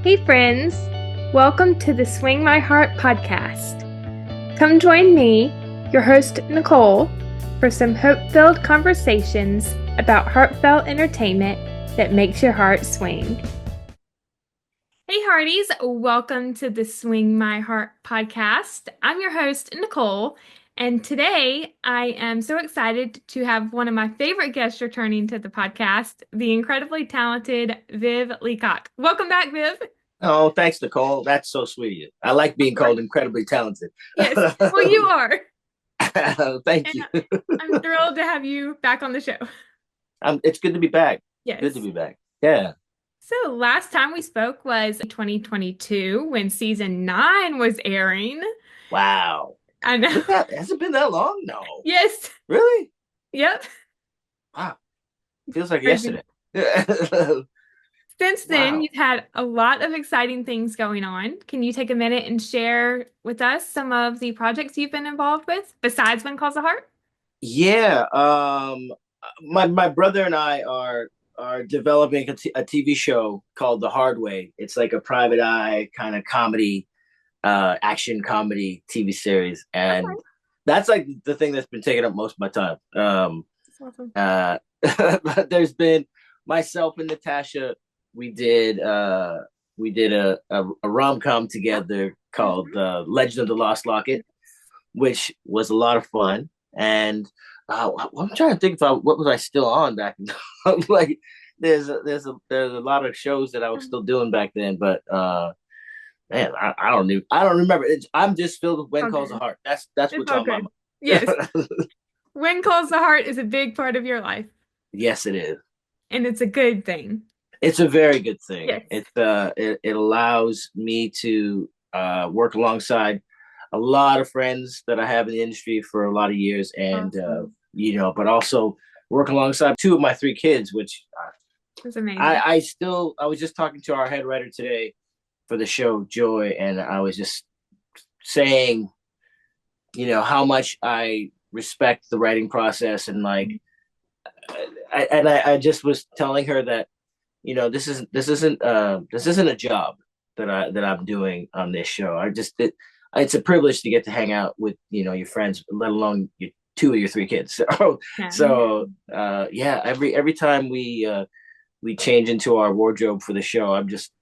Hey friends, welcome to the Swing My Heart podcast. Come join me, your host Nicole, for some hope-filled conversations about heartfelt entertainment that makes your heart swing. Hey Hearties, welcome to the Swing My Heart podcast. I'm your host Nicole, and today I am so excited to have one of my favorite guests returning to the podcast, the incredibly talented Viv Leacock. Welcome back, Viv. Oh, thanks, Nicole. That's so sweet of you. I like being called incredibly talented. Yes, well, you are. Thank you. I'm thrilled to have you back on the show. It's good to be back. Yes. Good to be back. Yeah. So last time we spoke was 2022 when season 9 was airing. Wow. I know. Has it been that long? No. Yes. Really? Yep. Wow. Feels like Crazy. yesterday. Since then, Wow. you've had a lot of exciting things going on. Can you take a minute and share with us some of the projects you've been involved with besides When Calls the Heart? Yeah. My brother and I are developing a TV show called The Hard Way. It's like a private eye kind of comedy, action comedy TV series, and Okay. that's like the thing that's been taking up most of my time. Awesome. But there's been myself and Natasha. We did a rom-com together called Legend of the Lost Locket, which was a lot of fun. And I'm trying to think what was I still on back then. Like there's a lot of shows that I was still doing back then, but man, I don't remember. I'm just filled with When Calls the Heart. That's It's what's all on my good. Yes. mind. When Calls the Heart is a big part of your life, Yes, it is. and it's a good thing. It's a very good thing. Yes. It allows me to work alongside a lot of friends that I have in the industry for a lot of years, and Awesome. but also work alongside two of my three kids, which It's amazing. I was just talking to our head writer today for the show, Joy, and I was just saying, how much I respect the writing process, and like, I just was telling her that, this isn't a job that I'm doing on this show. It's a privilege to get to hang out with, your friends, let alone two of your three kids. Yeah. Every time we change into our wardrobe for the show, I'm just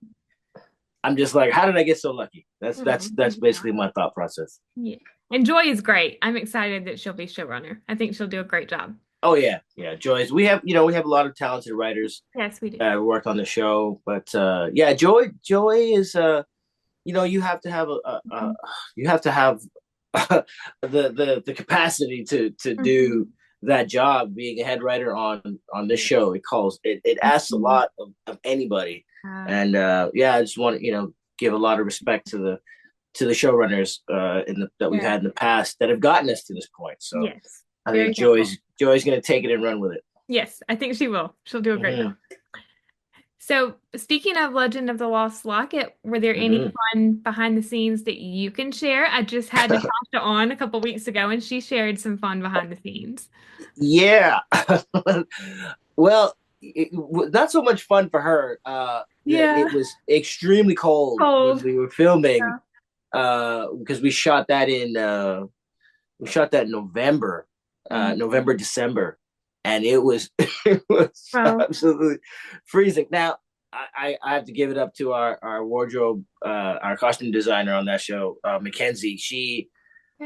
like, how did I get so lucky? That's basically my thought process. Yeah. And Joy is great. I'm excited that she'll be showrunner. I think she'll do a great job. Oh yeah, Joyce. We have a lot of talented writers Yes, we do. that work on the show, but yeah, Joy is you have to have you have to have the capacity to do that job, being a head writer on this show. It asks a lot of anybody, and yeah, I just want to give a lot of respect to the showrunners that we've had in the past that have gotten us to this point. So yes, I think Joy's going to take it and run with it. Yes, I think she will. She'll do a great job. So, speaking of Legend of the Lost Locket, were there any fun behind the scenes that you can share? I just had Natasha on a couple weeks ago, and she shared some fun behind the scenes. Yeah. Well, not so much fun for her. It was extremely cold when we were filming, because we shot that in November, December, and it was absolutely freezing. Now I have to give it up to our wardrobe, our costume designer on that show, Mackenzie. She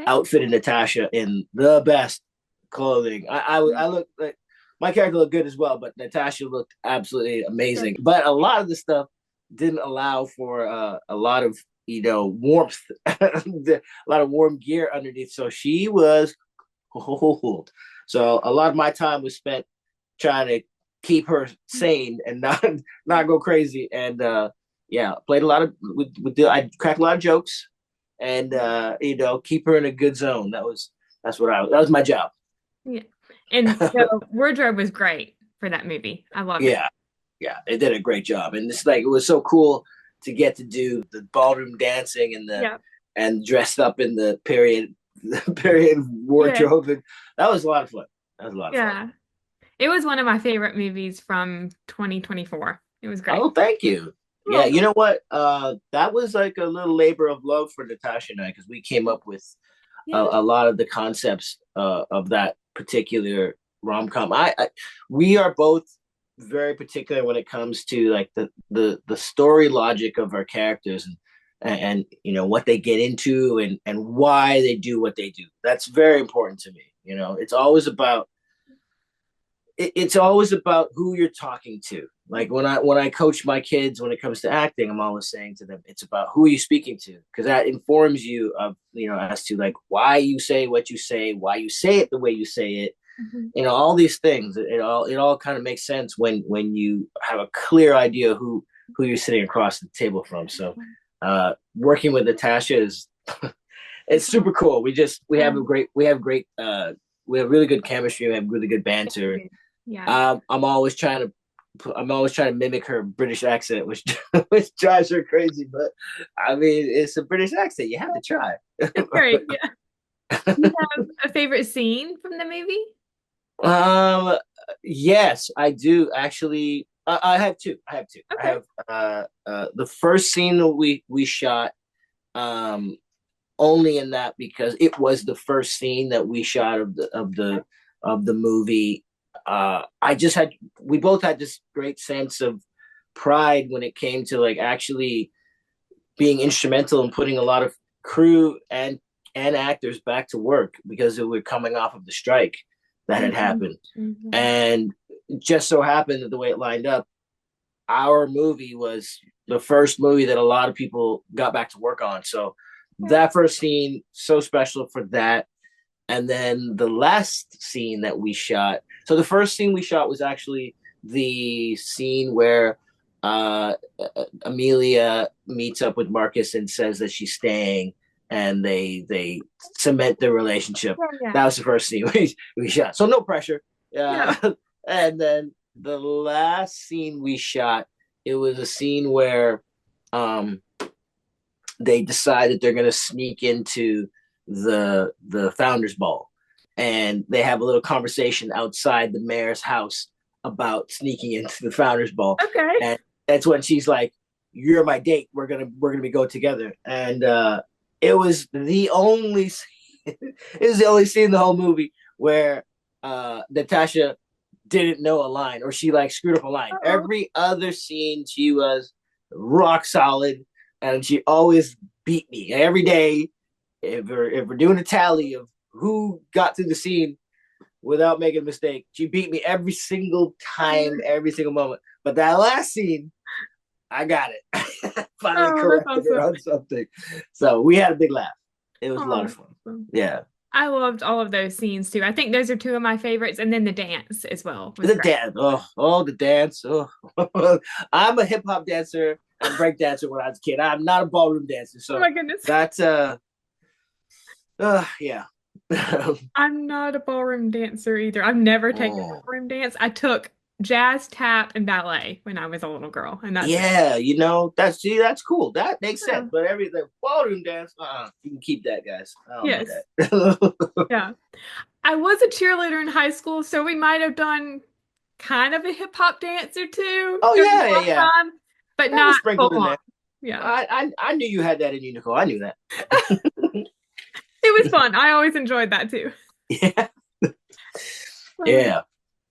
outfitted Natasha in the best clothing. I look like my character looked good as well, but Natasha looked absolutely amazing. But a lot of the stuff didn't allow for a lot of warmth, a lot of warm gear underneath. So she was cold. So a lot of my time was spent trying to keep her sane and not go crazy. And yeah, played a lot of I cracked a lot of jokes, and keep her in a good zone. That was my job. Yeah, and the wardrobe was great for that movie. I love it. Yeah, they did a great job, and it was so cool to get to do the ballroom dancing and dressed up in the period wardrobe, and that was a lot of fun. That was a lot of fun. It was one of my favorite movies from 2024. It was great. Oh, thank you. Yeah, you know what? That was like a little labor of love for Natasha and I because we came up with Yeah. a lot of the concepts of that particular rom com. We are both very particular when it comes to like the story logic of our characters and you know what they get into and why they do what they do. That's very important to me. You know, it's always about who you're talking to. Like when I coach my kids when it comes to acting, I'm always saying to them, it's about who are you speaking to, because that informs you of you know as to like why you say what you say, why you say it the way you say it. Mm-hmm. You know all these things. It all kind of makes sense when you have a clear idea who you're sitting across the table from. So, working with Natasha is it's super cool. We have really good chemistry. We have really good banter. Yeah. I'm always trying to mimic her British accent, which which drives her crazy. But I mean, it's a British accent. You have to try. It's great. Yeah. You have a favorite scene from the movie? um, yes, I do actually. I have two. I Okay. have the first scene that we shot. Um, only in that because it was the first scene that we shot of the movie. I just had we both had this great sense of pride when it came to like actually being instrumental in putting a lot of crew and actors back to work because we were coming off of the strike that had happened. Mm-hmm. And just so happened that the way it lined up, our movie was the first movie that a lot of people got back to work on. So that first scene, so special for that. And then the last scene that we shot. So the first scene we shot was actually the scene where Amelia meets up with Marcus and says that she's staying, and they cement their relationship. Yeah. That was the first scene we shot. So no pressure. Yeah. And then the last scene we shot, it was a scene where um, they decide that they're going to sneak into the founders ball, and they have a little conversation outside the mayor's house about sneaking into the founders ball. Okay. And that's when she's like, you're my date, we're gonna be go together. And it was the only it was the only scene in the whole movie where Natasha didn't know a line or she like screwed up a line. Uh-oh. Every other scene she was rock solid, and she always beat me every day. If we're doing a tally of who got through the scene without making a mistake, she beat me every single time, every single moment. But that last scene, I got it. Finally Oh, that's corrected her awesome. on something. So we had a big laugh. It was a lot Oh, of fun. awesome. Yeah. I loved all of those scenes too. I think those are two of my favorites, and then the dance as well was The great. dance. The dance. Oh. I'm a hip hop dancer and break dancer when I was a kid. I'm not a ballroom dancer. Oh So my goodness. that's yeah. I'm not a ballroom dancer either. I've never taken a Oh. ballroom dance. I took jazz, tap, and ballet when I was a little girl, and that's it. Yeah, you know, that's cool. That makes Yeah. sense. But everything ballroom dance, you can keep that, guys. I don't need Yes. that. Yeah. I was a cheerleader in high school, so we might have done kind of a hip hop dance or two Oh during yeah, that time, but that was not full sprinkled in on. there. Yeah. I knew you had that in you, Nicole. I knew that. It was fun. I always enjoyed that too. Yeah, Um, yeah,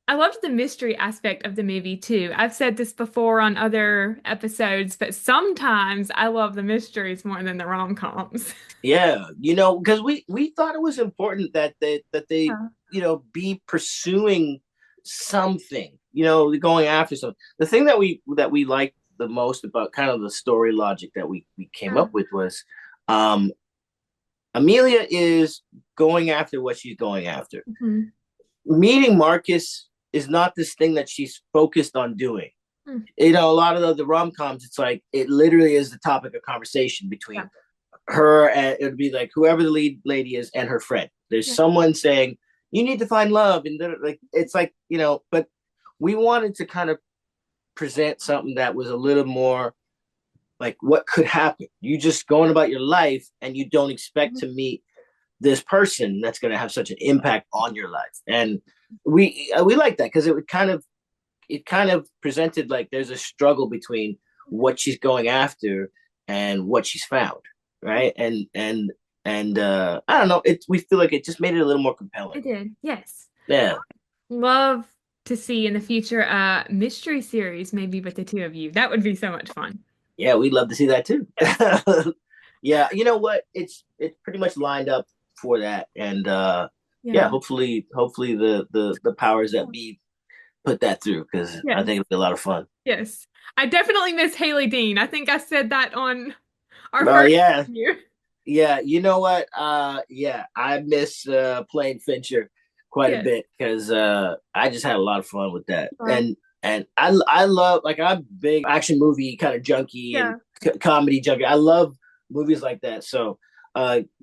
I loved the mystery aspect of the movie too. I've said this before on other episodes, but sometimes I love the mysteries more than the rom-coms. yeah. You know, because we thought it was important that they Yeah. you know be pursuing something. You know, going after something. The thing that we liked the most about kind of the story logic that we came Yeah. up with was um Amelia is going after what she's going after. Mhm. Meeting Marcus is not this thing that she's focused on doing. Mm. You know, a lot of the rom coms, it's like it literally is the topic of conversation Yeah. between her and it would be like whoever the lead lady is and her friend. There's Yeah. someone saying you need to find love, and like it's like you know, but we wanted to kind of present something that was a little more like what could happen. You just going about your life and you don't expect Mhm. to meet this person that's going to have such an impact on your life. And we like that because it kind of presented like there's a struggle between what she's going after and what she's found, right? And I don't know, we feel like it just made it a little more compelling. It did. Yes. Yeah. Love to see in the future a mystery series maybe with the two of you. That would be so much fun. Yeah, we'd love to see that too. Yes. Yeah, you know what? It's pretty much lined up for that. And yeah, Yeah. hopefully the powers that be put that through because I Yes. think it'll be a lot of fun. Yes. I definitely miss Haley Dean. I think I said that on our Oh first yeah. interview. Yeah, you know what? Yeah, I miss playing Fincher quite a Yes. bit because I just had a lot of fun with that. Well, And I love, like, I'm a big action movie kind of junkie and yeah. comedy junkie. I love movies like that. So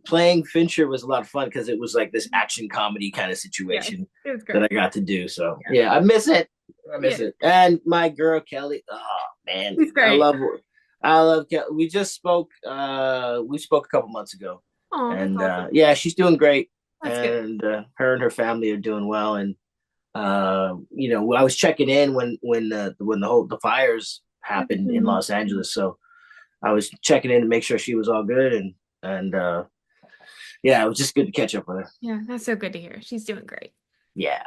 playing Fincher was a lot of fun because it was like this action comedy kind of Yes. situation It was that I great. got to do. So Yeah. yeah, I miss it. I miss Yes. it. And my girl Kelly, oh man, He's I great. love her. I love Kelly. We just spoke. We spoke a couple months ago, Oh, that's and awesome. yeah, she's doing great, That's good. and her and her family are doing well. And I was checking in when the fires happened in Mhm. Los Angeles, so I was checking in to make sure she was all good, and yeah, it was just good to catch up with her. Yeah, that's so good to hear. She's doing great. Yeah.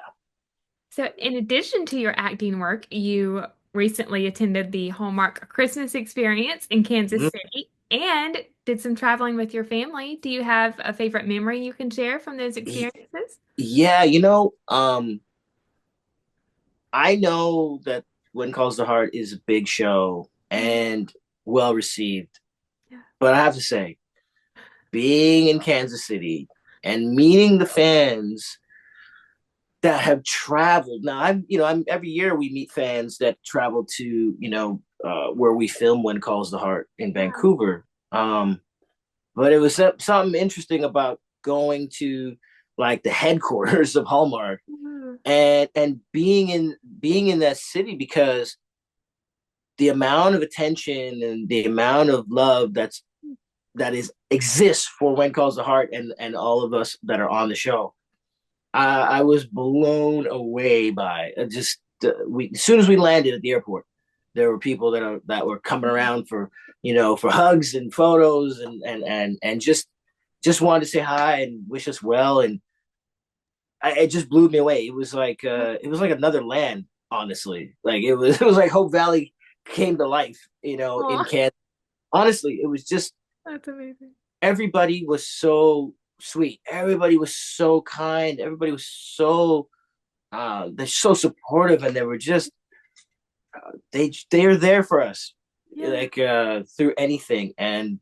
So, in addition to your acting work, you recently attended the Hallmark Christmas Experience in Kansas Mhm. City and did some traveling with your family. Do you have a favorite memory you can share from those experiences? Yeah, I know that When Calls the Heart is a big show Mhm. and well received, Yeah. but I have to say, being in Kansas City and meeting the fans that have traveled. Now, I'm every year we meet fans that travel to, where we film When Calls the Heart in Yeah. Vancouver. But it was something interesting about going to like the headquarters of Hallmark Mhm. and being in that city because the amount of attention and the amount of love that is exists for When Calls the Heart and all of us that are on the show. I was blown away by just we as soon as we landed at the airport, there were people that were coming around for hugs and photos and just wanted to say hi and wish us well, and it just blew me away. It was like another land, honestly. Like it was like Hope Valley came to life, in Oh, Kansas. Honestly, it was just that's amazing. everybody was so sweet. Everybody was so kind. Everybody was so they're so supportive, and they were just they are there for us, Yeah. like through anything. And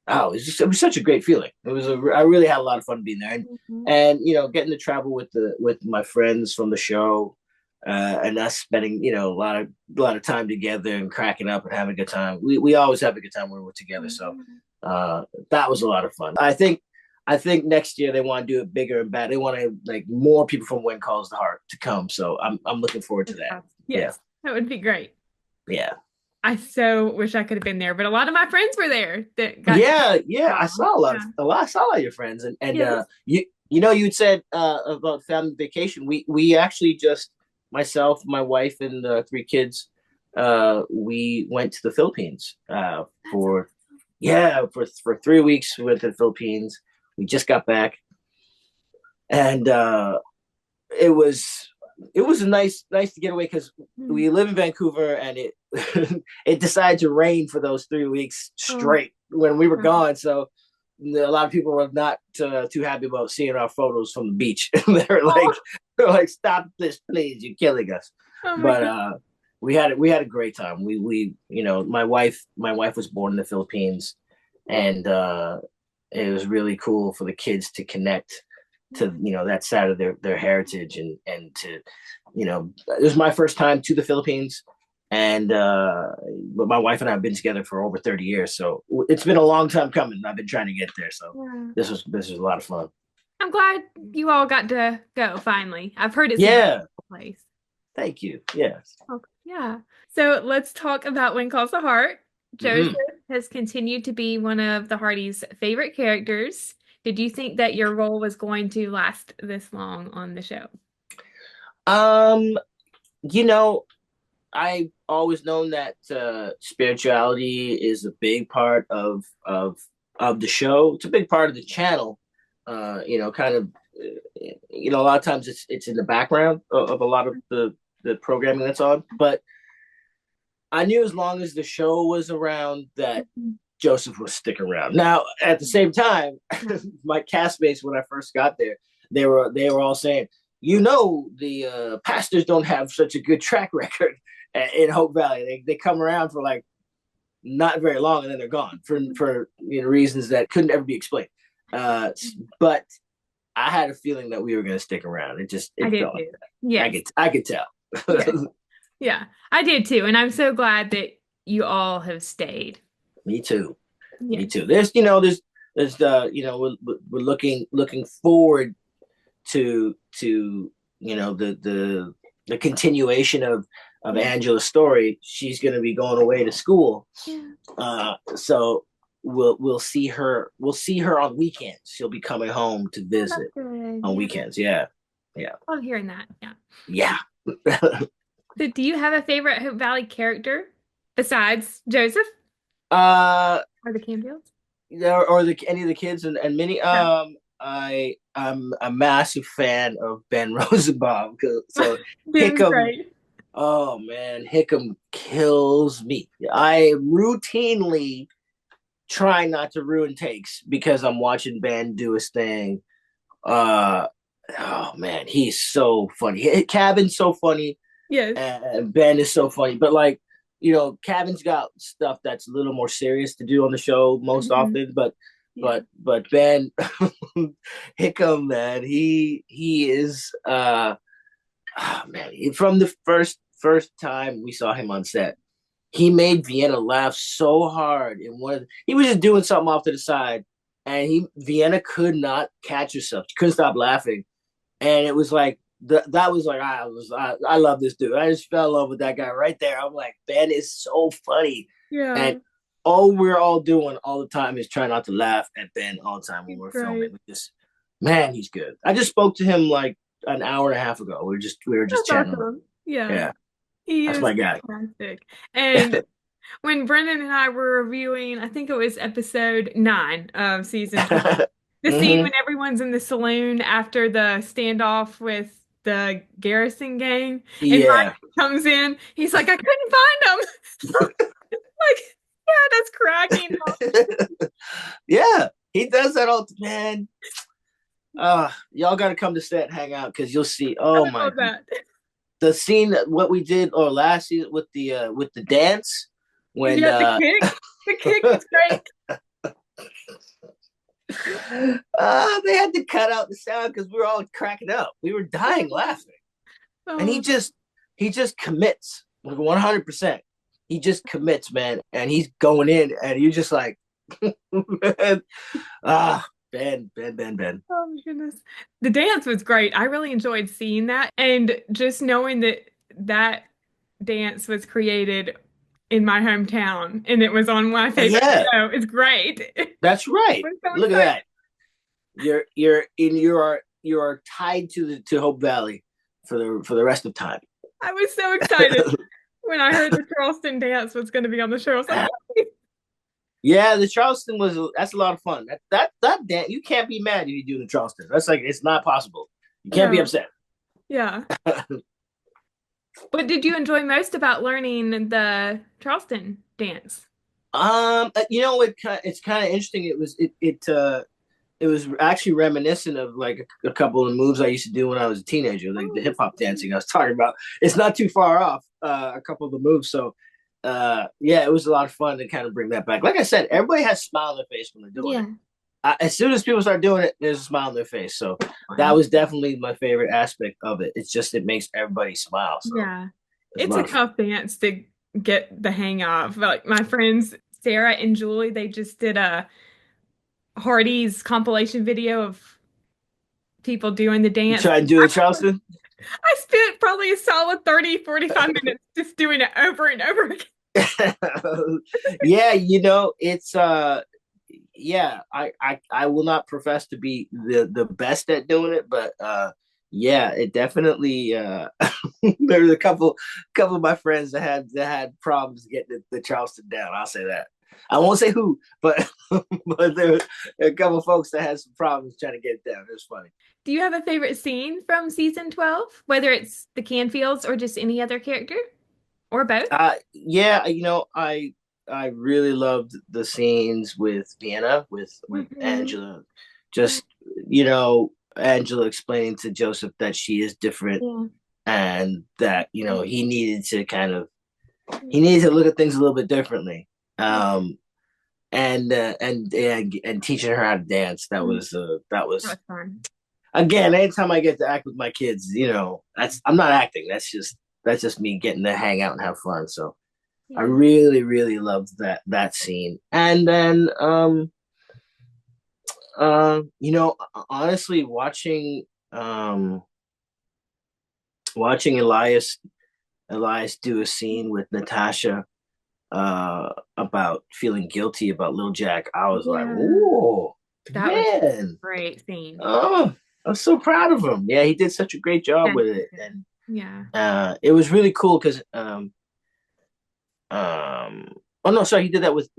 it was such a great feeling. I really had a lot of fun being there, and Mhm. and getting to travel with my friends from the show, and us spending a lot of time together and cracking up and having a good time. We always have a good time when we're together. So Mhm. that was a lot of fun. I think next year they want to do it bigger and better. They want to like more people from When Calls the Heart to come. So I'm looking forward to That's that. awesome. Yeah, Yes, that would be great. yeah. I so wish I could have been there, but a lot of my friends were there that got to. Yeah, yeah. I Oh, saw a lot of yeah. a lot. I saw a lot of your friends, and Yes. you'd said about family vacation. We actually just myself, my wife, and the three kids. We went to the Philippines. That's For Yeah, for 3 weeks. We went to the Philippines. We just got back, and it was it was nice to get away because awesome. we live in Vancouver, and it it decided to rain for those 3 weeks Oh, straight when we were yeah. gone. So a lot of people were not too happy about seeing our photos from the beach. Oh, they're like, stop this, please, you're killing us. oh my But God. we had a great time. We my wife was born in the Philippines, Oh, and it was really cool for the kids to connect to that side of their heritage, and to it was my first time to the Philippines, and but my wife and I have been together for over 30 years, so it's been a long time coming. I've been trying to get there, so yeah. this was a lot of fun. I'm glad you all got to go finally. I've heard it's a Yeah, beautiful place. thank you. Yes. Oh, yeah. So let's talk about When Calls the Heart. Joseph Hmm. has continued to be one of the Hardys' favorite characters. Did you think that your role was going to last this long on the show? um you know I always known that spirituality is a big part of the show. It's a big part of the channel. Kind of, a lot of times it's in the background of a lot of the programming that's on. But I knew as long as the show was around that Joseph would stick around. Now, at the same time, my castmates when I first got there, they were all saying, the pastors don't have such a good track record in Hope Valley. They come around for like not very long and then they're gone for reasons that couldn't ever be explained. But I had a feeling that we were going to stick around. It felt like that. Yeah, I could tell. Yeah, I did too, and I'm so glad that you all have stayed. Me too. Yeah. Me too. We're looking forward to the continuation of Angela's story. She's going to be going away to school. Yeah. So we'll see her on weekends. She'll be coming home to visit on weekends. Yeah. Yeah. I'm hearing that. Yeah. Yeah. So do you have a favorite Hope Valley character besides Joseph? Or the Campbells? Or any of the kids and Minnie? Yeah. I'm a massive fan of Ben Rosenbaum. So Hickam, oh man, Hickam kills me. I routinely try not to ruin takes because I'm watching Ben do his thing. Oh man, he's so funny. Cabin's so funny. Yes. And Ben is so funny. But like, Cabin's got stuff that's a little more serious to do on the show most often. But Ben Hickam, man, he is from the first time we saw him on set, he made Vienna laugh so hard. He was just doing something off to the side, and Vienna could not catch herself. She couldn't stop laughing, and it was like that was like I love this dude. I just fell in love with that guy right there. I'm like, Ben is so funny. Yeah. And all we're all doing all the time is try not to laugh at Ben all the time when we're filming. Man, he's good. I just spoke to him like an hour and a half ago. We were just chatting. Awesome. Yeah. That's my guy. Fantastic. And when Brendan and I were reviewing, I think it was episode 9 of season 2, the scene when everyone's in the saloon after the standoff with the Garrison gang, and Mike comes in, he's like, I couldn't find him. Like, yeah, that's cracking up. Yeah, he does that all, man. Y'all got to come to set and hang out because you'll see. Oh my God. The scene what we did last season with the dance when the kick was great. They had to cut out the sound because we were all cracking up. We were dying laughing. And he just commits like 100%. He just commits, man, and he's going in, and you're just like, man. Ben. Oh my goodness. The dance was great. I really enjoyed seeing that. And just knowing that dance was created in my hometown and it was on my favorite show is great. That's right. Look at that. You are tied to Hope Valley for the rest of time. I was so excited when I heard the Charleston dance was going to be on the show. I was like, yeah, the Charleston that's a lot of fun. That dance, you can't be mad if you do the Charleston. That's like, it's not possible. You can't be upset. Yeah. What did you enjoy most about learning the Charleston dance? It's kind of interesting. It was actually reminiscent of like a couple of moves I used to do when I was a teenager, like the hip hop dancing I was talking about. It's not too far off a couple of the moves. So it was a lot of fun to kind of bring that back. Like I said, everybody has a smile on their face when they're doing it. As soon as people start doing it, there's a smile on their face. So that was definitely my favorite aspect of it. It's just, it makes everybody smile. So yeah. It's a tough dance to get the hang of. Like my friends, Sarah and Julie, they just did a Hardy's compilation video of people doing the dance. You try and do the Charleston? I spent probably a solid 30-45 minutes just doing it over and over again. Yeah, it's I will not profess to be the best at doing it, but Yeah, it definitely there's a couple of my friends that had problems getting the Charleston down. I'll say that. I won't say who, but but there were a couple of folks that had some problems trying to get it down. It was funny. Do you have a favorite scene from season 12, whether it's the Canfields or just any other character or both? Yeah, I really loved the scenes with Vienna with Hmm. Angela. Just you know, Angela explaining to Joseph that she is different Yeah. and that he needed to Yeah. he needed to look at things a little bit differently. Yeah. And teaching her how to dance. That Mm. was that That was was fun. again. Anytime I get to act with my kids, that's I'm not acting. That's just me getting to hang out and have fun. So I Yeah. really, really loved that scene. And then honestly watching Elias do a scene with Natasha about feeling guilty about Lil Jack, I was like, Yeah. "Whoa, That was man. a great scene. Oh, I'm so proud of him." Yeah, he did such a great job Yeah. with it. And Yeah. it was really cool because um oh no, sorry, he did that with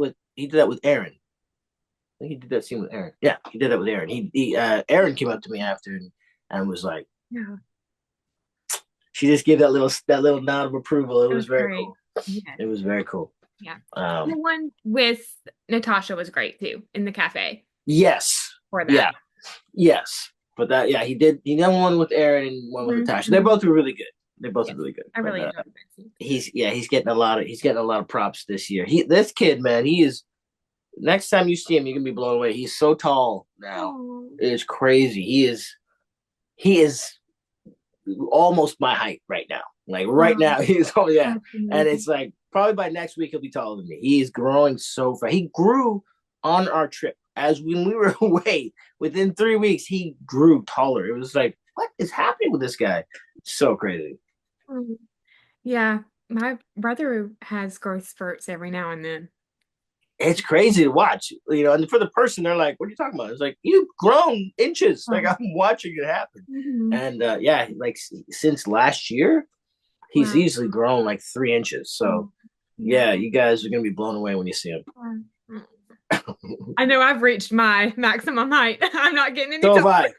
Aaron. I think he did that scene with Aaron. Yeah, he did that with Aaron. He Aaron came up to me after and was like, Yeah. she just gave that little nod of approval. It It was was very great. cool. Yeah. It was very cool. Yeah. The Um, one with Natasha was great too in the cafe yes, for yeah, that. yes, but that yeah, he did one with Aaron and one with Natasha. They Mm-hmm. both were really good. They both were Yes. really good. I But really enjoyed that scene. he's getting a lot of props this year. This kid, man, he is. Next time you see him, you're gonna be blown away. He's so tall now. Oh. It's crazy. He is almost my height right now. Like right Wow. now, he's oh yeah, That's and amazing. it's like probably by next week he'll be taller than me. He is growing so fast. He grew on our trip as when we were away. Within 3 weeks, he grew taller. It was like, what is happening with this guy? So crazy. Mm. Yeah. My brother has growth spurts every now and then. It's crazy to watch, and for the person, they're like, "What are you talking about?" It's like you've grown inches. Like Oh. I'm watching it happen, Hmm. and yeah, like since last year, he's Wow. easily grown like 3 inches. Oh. So Yeah. yeah, you guys are gonna be blown away when you see him. Wow. Mm. I know I've reached my maximum height. I'm not getting any So have taller. I.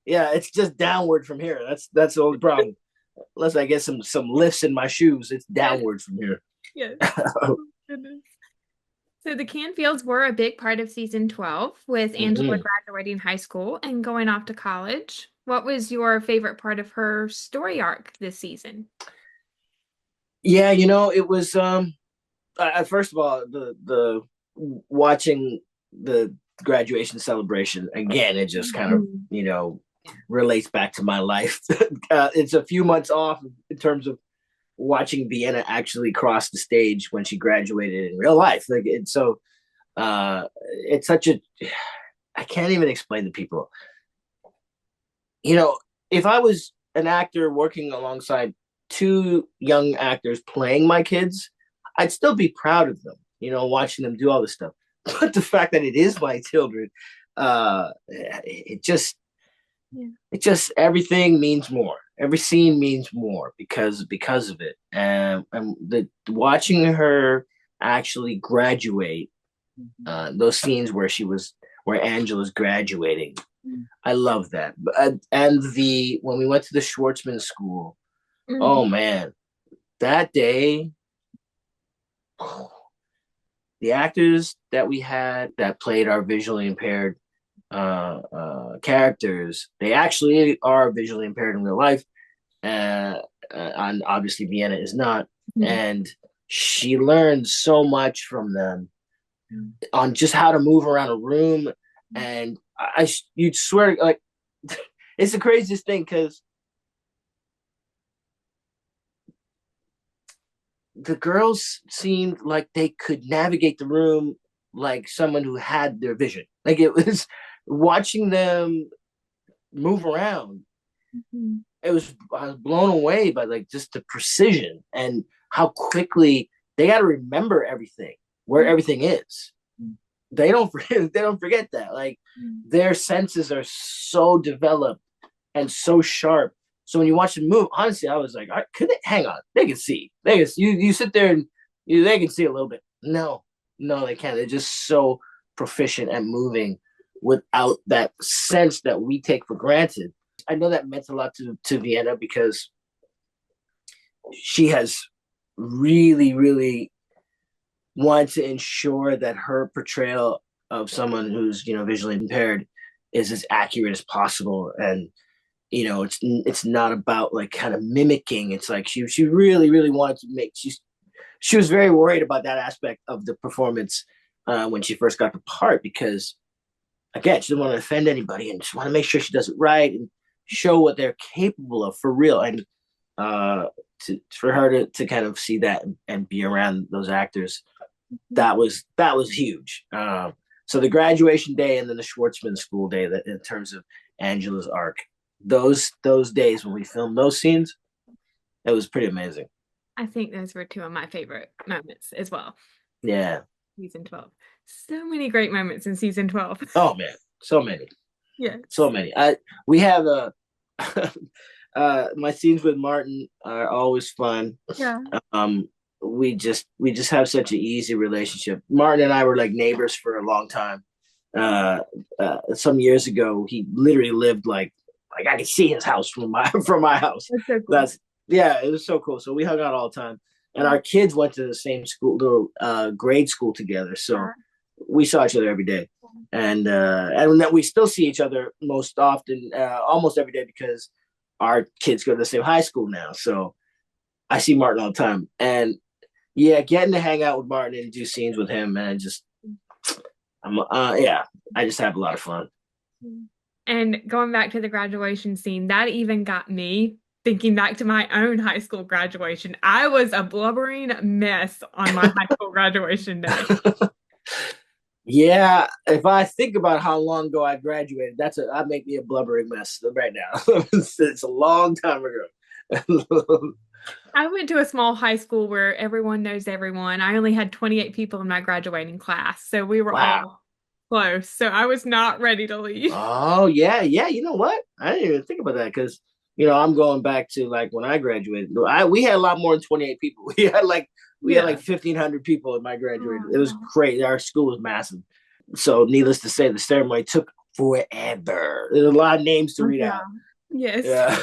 Yeah, it's just downward from here. That's the only problem. Unless I get some lifts in my shoes, it's Yes. downward from here. Yes. Oh, goodness. So the Canfields were a big part of season 12, with Angela Hmm. graduating high school and going off to college. What was your favorite part of her story arc this season? Yeah, it was first of all the watching the graduation celebration again. It just kind of Mhm. relates back to my life. It's a few months off in terms of watching Vienna actually cross the stage when she graduated in real life. Like it's such a I can't even explain to people. You know, if I was an actor working alongside two young actors playing my kids, I'd still be proud of them, watching them do all this stuff. But the fact that it is my children, Yeah. it just everything means more. Every scene means more because of it. And the watching her actually graduate, Mhm. those scenes where Angela's graduating, Mhm. I love that. And the when we went to the Schwartzman School, Mhm. oh man, that day, the actors that we had that played our visually impaired characters, they actually are visually impaired in real life, and obviously Vienna is not. Mhm. And she learned so much from them Mhm. on just how to move around a room, and you'd swear like it's the craziest thing because the girls seemed like they could navigate the room like someone who had their vision. Like it was watching them move around. Mhm. I was blown away by like just the precision and how quickly they got to remember everything, where Mhm. everything is. They don't forget that. Like Mhm. their senses are so developed and so sharp So when you watch the move, honestly, I was like, could they hang on? They can see. They can. You sit there and they can see a little bit. No, they can't. They're just so proficient at moving without that sense that we take for granted. I know that meant a lot to Vienna because she has really, really wanted to ensure that her portrayal of someone who's, visually impaired is as accurate as possible. And, it's not about like kind of mimicking. It's like she really, really wanted to she was very worried about that aspect of the performance when she first got the part, because again, she didn't want to offend anybody and just want to make sure she does it right and show what they're capable of for real. And for her to kind of see that and be around those actors, that was huge. So the graduation day and then the Schwartzman school day, that in terms of Angela's arc, those days when we filmed those scenes, it was pretty amazing. I think those were two of my favorite moments as well. Yeah. Season 12. So many great moments in season 12. Oh man, so many. Yeah. So many. We have my scenes with Martin are always fun. Yeah. We just have such an easy relationship. Martin and I were like neighbors for a long time. Some years ago, he literally lived like I could see his house from my house. That's so cool. It was so cool. So we hung out all the time, and our kids went to the same school, little grade school together. So we saw each other every day, and then we still see each other most often, almost every day, because our kids go to the same high school now. So I see Martin all the time, and getting to hang out with Martin and do scenes with him, man, I just have a lot of fun. And going back to the graduation scene, that even got me thinking back to my own high school graduation. I was a blubbering mess on my high school graduation day. Yeah, if I think about how long ago I graduated, I'd make me a blubbering mess right now. It's a long time ago. I went to a small high school where everyone knows everyone. I only had 28 people in my graduating class, so we were all close. So I was not ready to leave. Oh, yeah. You know what? I didn't even think about that because, I'm going back to like when I graduated. We had a lot more than 28 people. We had like 1,500 people in my graduation. It was great. Our school was massive. So needless to say, the ceremony took forever. There's a lot of names to read out. Yes. Yeah.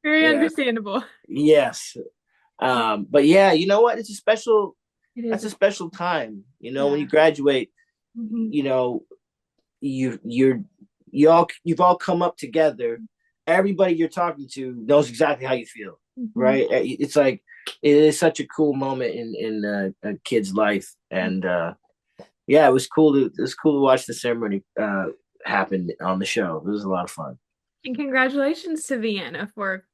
Very understandable. Yes. But yeah, you know what? That's a special time. When you graduate, you've all come up together. Everybody you're talking to knows exactly how you feel, right? It's like it is such a cool moment in a kid's life, and it was cool to watch the ceremony happen on the show. It was a lot of fun. And congratulations to Vienna for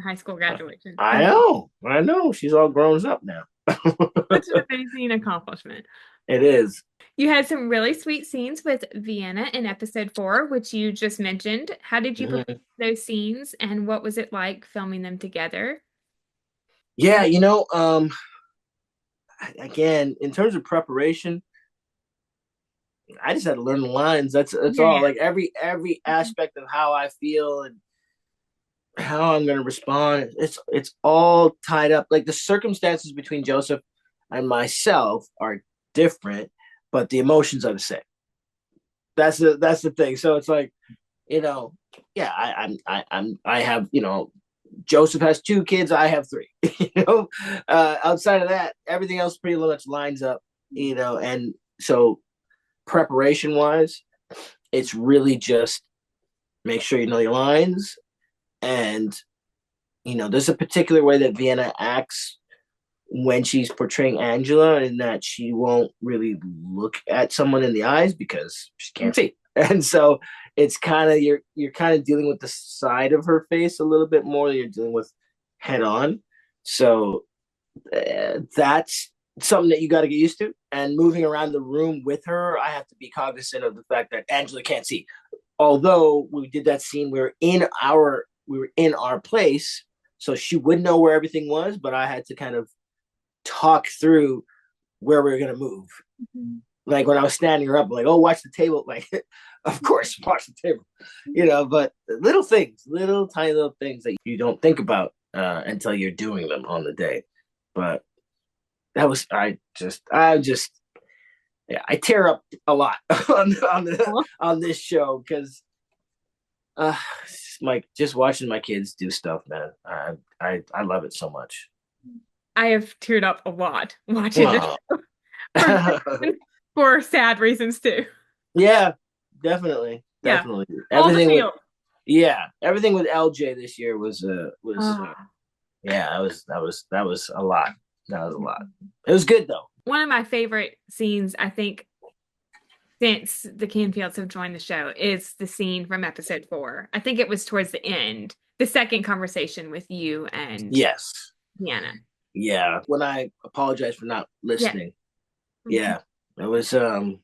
high school graduation. I know. She's all grown up now. Such an amazing accomplishment. It is. You had some really sweet scenes with Vienna in episode 4, which you just mentioned. How did you prepare those scenes, and what was it like filming them together? Yeah, again, in terms of preparation, I just had to learn the lines. That's all. Like every aspect of how I feel and how I'm going to respond, it's all tied up. Like the circumstances between Joseph and myself are different, but the emotions are the same. That's the thing. So it's like, I have, Joseph has 2 kids, I have 3. Outside of that, everything else pretty much lines up. And so preparation wise, it's really just make sure you know your lines. And, there's a particular way that Vienna acts when she's portraying Angela, in that she won't really look at someone in the eyes because she can't see. And so it's kind of, you're kind of dealing with the side of her face a little bit more than you're dealing with head on. So that's something that you got to get used to. And moving around the room with her, I have to be cognizant of the fact that Angela can't see. Although we did that scene, we were in our place, so she would know where everything was, but I had to kind of talk through where we were going to move. Like when I was standing her up, like, oh, watch the table. Like, of course, watch the table. But little things, little tiny little things that you don't think about until you're doing them on the day. But that was yeah, I tear up a lot on this show because just watching my kids do stuff, man. I love it so much. I have teared up a lot watching this for sad reasons too. Yeah, definitely. Yeah. Everything everything with LJ this year was yeah, that was a lot. That was a lot. It was good though. One of my favorite scenes, I think, since the Canfields have joined the show, is the scene from episode 4. I think it was towards the end, the second conversation with you and yes, Deanna. Yeah, when I apologize for not listening. Yeah, it was yeah,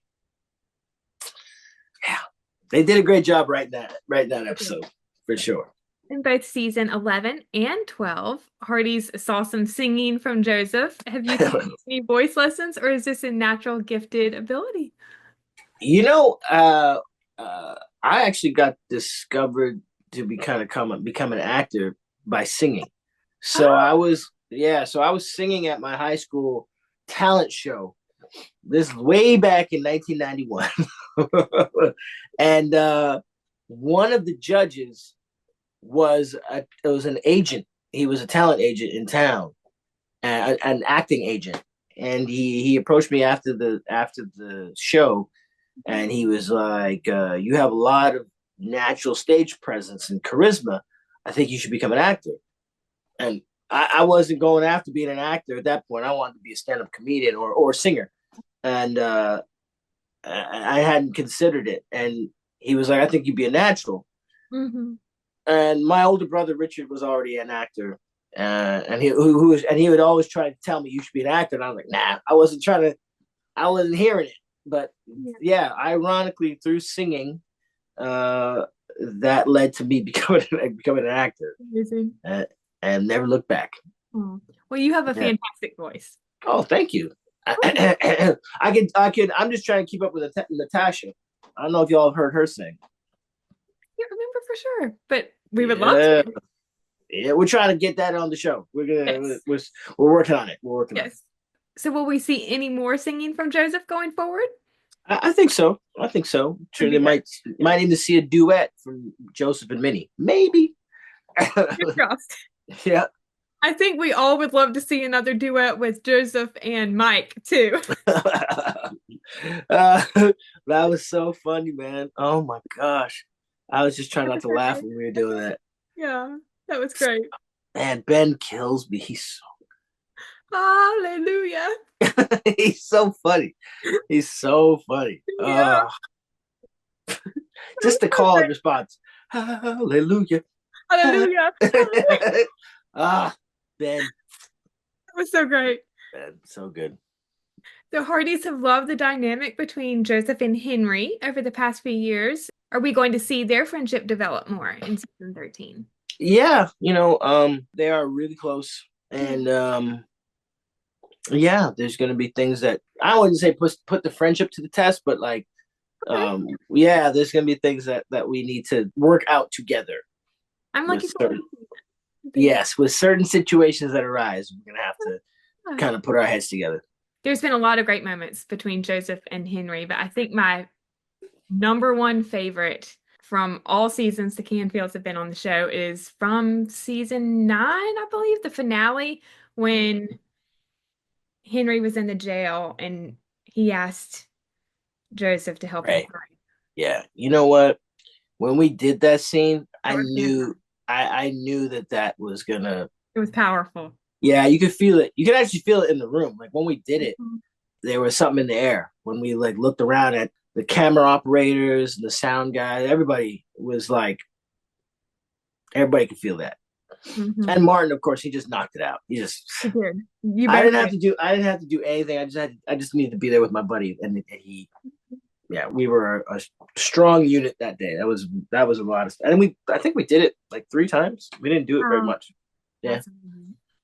they did a great job writing that episode for sure. In both season 11 and 12, Hardy's saw some singing from Joseph. Have you taken any voice lessons, or is this a natural gifted ability? I actually got discovered to become an actor by singing. So I was singing at my high school talent show. This way back in 1991. And one of the judges was an agent. He was a talent agent in town, an acting agent, and he approached me after the show, and he was like, "You have a lot of natural stage presence and charisma. I think you should become an actor." And I wasn't going after being an actor at that point. I wanted to be a stand-up comedian or singer, and I hadn't considered it. And he was like, "I think you'd be a natural." Mm-hmm. And my older brother Richard was already an actor, and he would always try to tell me you should be an actor. And I was like, nah, I wasn't hearing it. But yeah, ironically, through singing, that led to me becoming an actor. Amazing. And never looked back. Oh. Well, you have a fantastic voice. Oh, thank you. I'm just trying to keep up with Natasha. I don't know if y'all have heard her sing. I can't remember for sure, but we would love to. Yeah, we're trying to get that on the show. We're working on it. We're working on it. So will we see any more singing from Joseph going forward? I think so. Sure, they might even see a duet from Joseph and Minnie. Maybe. Yeah. I think we all would love to see another duet with Joseph and Mike too. That was so funny, man. Oh my gosh. I was just trying not to laugh when we were doing that. Yeah, that was great. Man, Ben kills me. He's so hallelujah. He's so funny. Yeah. Just the call and response. Hallelujah. Hallelujah. Ben. That was so great. Ben, so good. The Hardys have loved the dynamic between Joseph and Henry over the past few years. Are we going to see their friendship develop more in season 13? Yeah, they are really close. And yeah, there's going to be things that I wouldn't say put the friendship to the test, but like, yeah, there's going to be things that we need to work out together. I'm looking forward to that. Yes, with certain situations that arise, we're going to have to kind of put our heads together. There's been a lot of great moments between Joseph and Henry, but I think my number one favorite from all seasons the Canfields have been on the show is from season 9, I believe, the finale, when Henry was in the jail and he asked Joseph to help him pray. Yeah. You know what? When we did that scene, I knew that was gonna. It was powerful. Yeah, you could feel it. You could actually feel it in the room. Like when we did it, there was something in the air. When we like looked around at the camera operators and the sound guy, everybody could feel that. Mm-hmm. And Martin, of course, he just knocked it out. He did. I didn't have to do anything. I just needed to be there with my buddy, and we were a strong unit that day. That was a lot of stuff. And I think we did it like 3 times. We didn't do it very much. Yeah.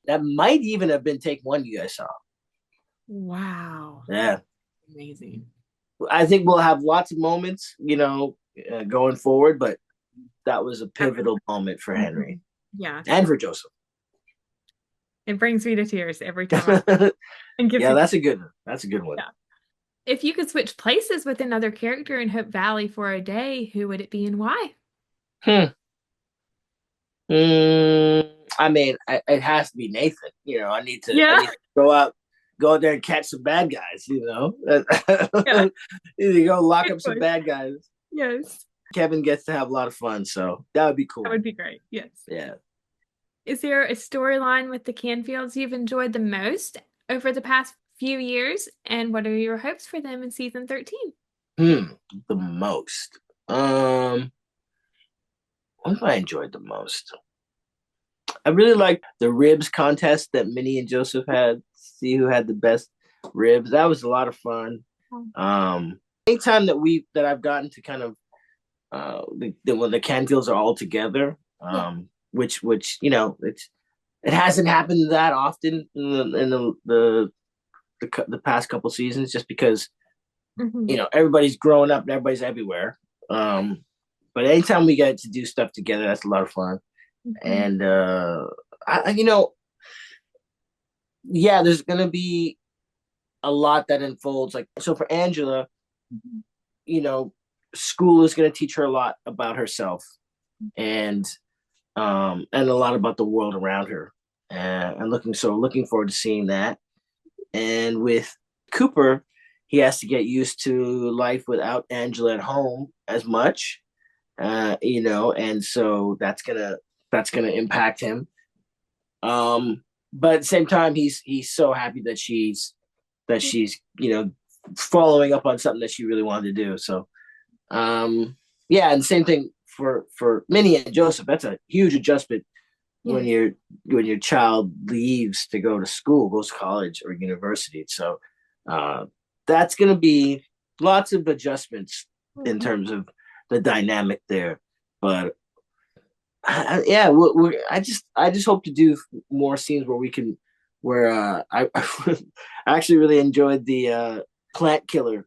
That might even have been take 1 you guys saw. Wow. Yeah. Amazing. I think we'll have lots of moments, going forward, but that was a pivotal moment for Henry. Yeah. And for Joseph. It brings me to tears every time. Yeah, that's a good one. That's a good one. Yeah. If you could switch places with another character in Hope Valley for a day, who would it be and why? I mean, it has to be Nathan. I need to go out there and catch some bad guys. Yeah. Need to go lock up some bad guys. Yes. Kevin gets to have a lot of fun, so that would be cool. That would be great. Yes. Yeah. Is there a storyline with the Canfields you've enjoyed the most over the past few years, and what are your hopes for them in season 13? The most. What have I enjoyed the most? I really liked the ribs contest that Minnie and Joseph had. See who had the best ribs. That was a lot of fun. Anytime that I've gotten to kind of when the Canfields are all together, which it hasn't happened that often in the past couple seasons, just because everybody's growing up and everybody's everywhere. But anytime we get to do stuff together, that's a lot of fun. And there's gonna be a lot that unfolds. Like, so for Angela, school is gonna teach her a lot about herself, and a lot about the world around her. And looking forward to seeing that. And with Cooper, he has to get used to life without Angela at home as much, and so that's gonna impact him. But at the same time, he's so happy that she's following up on something that she really wanted to do. So, and the same thing for Minnie and Joseph. That's a huge adjustment when your child leaves to go to school, goes to college or university. So, that's going to be lots of adjustments in terms of the dynamic there. But I just hope to do more scenes where I actually really enjoyed the plant killer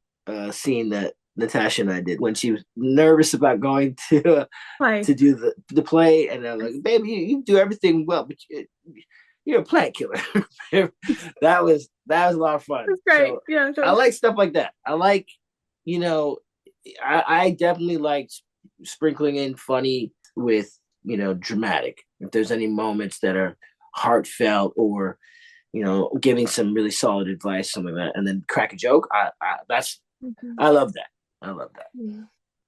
scene that Natasha and I did when she was nervous about going to do the play, and I'm like, baby, you do everything well, but you're a plant killer. that was a lot of fun. That's great. So, yeah, I like stuff like that. I like, I definitely liked sprinkling in funny with dramatic. If there's any moments that are heartfelt or giving some really solid advice, something like that, and then crack a joke. I love that. I love that.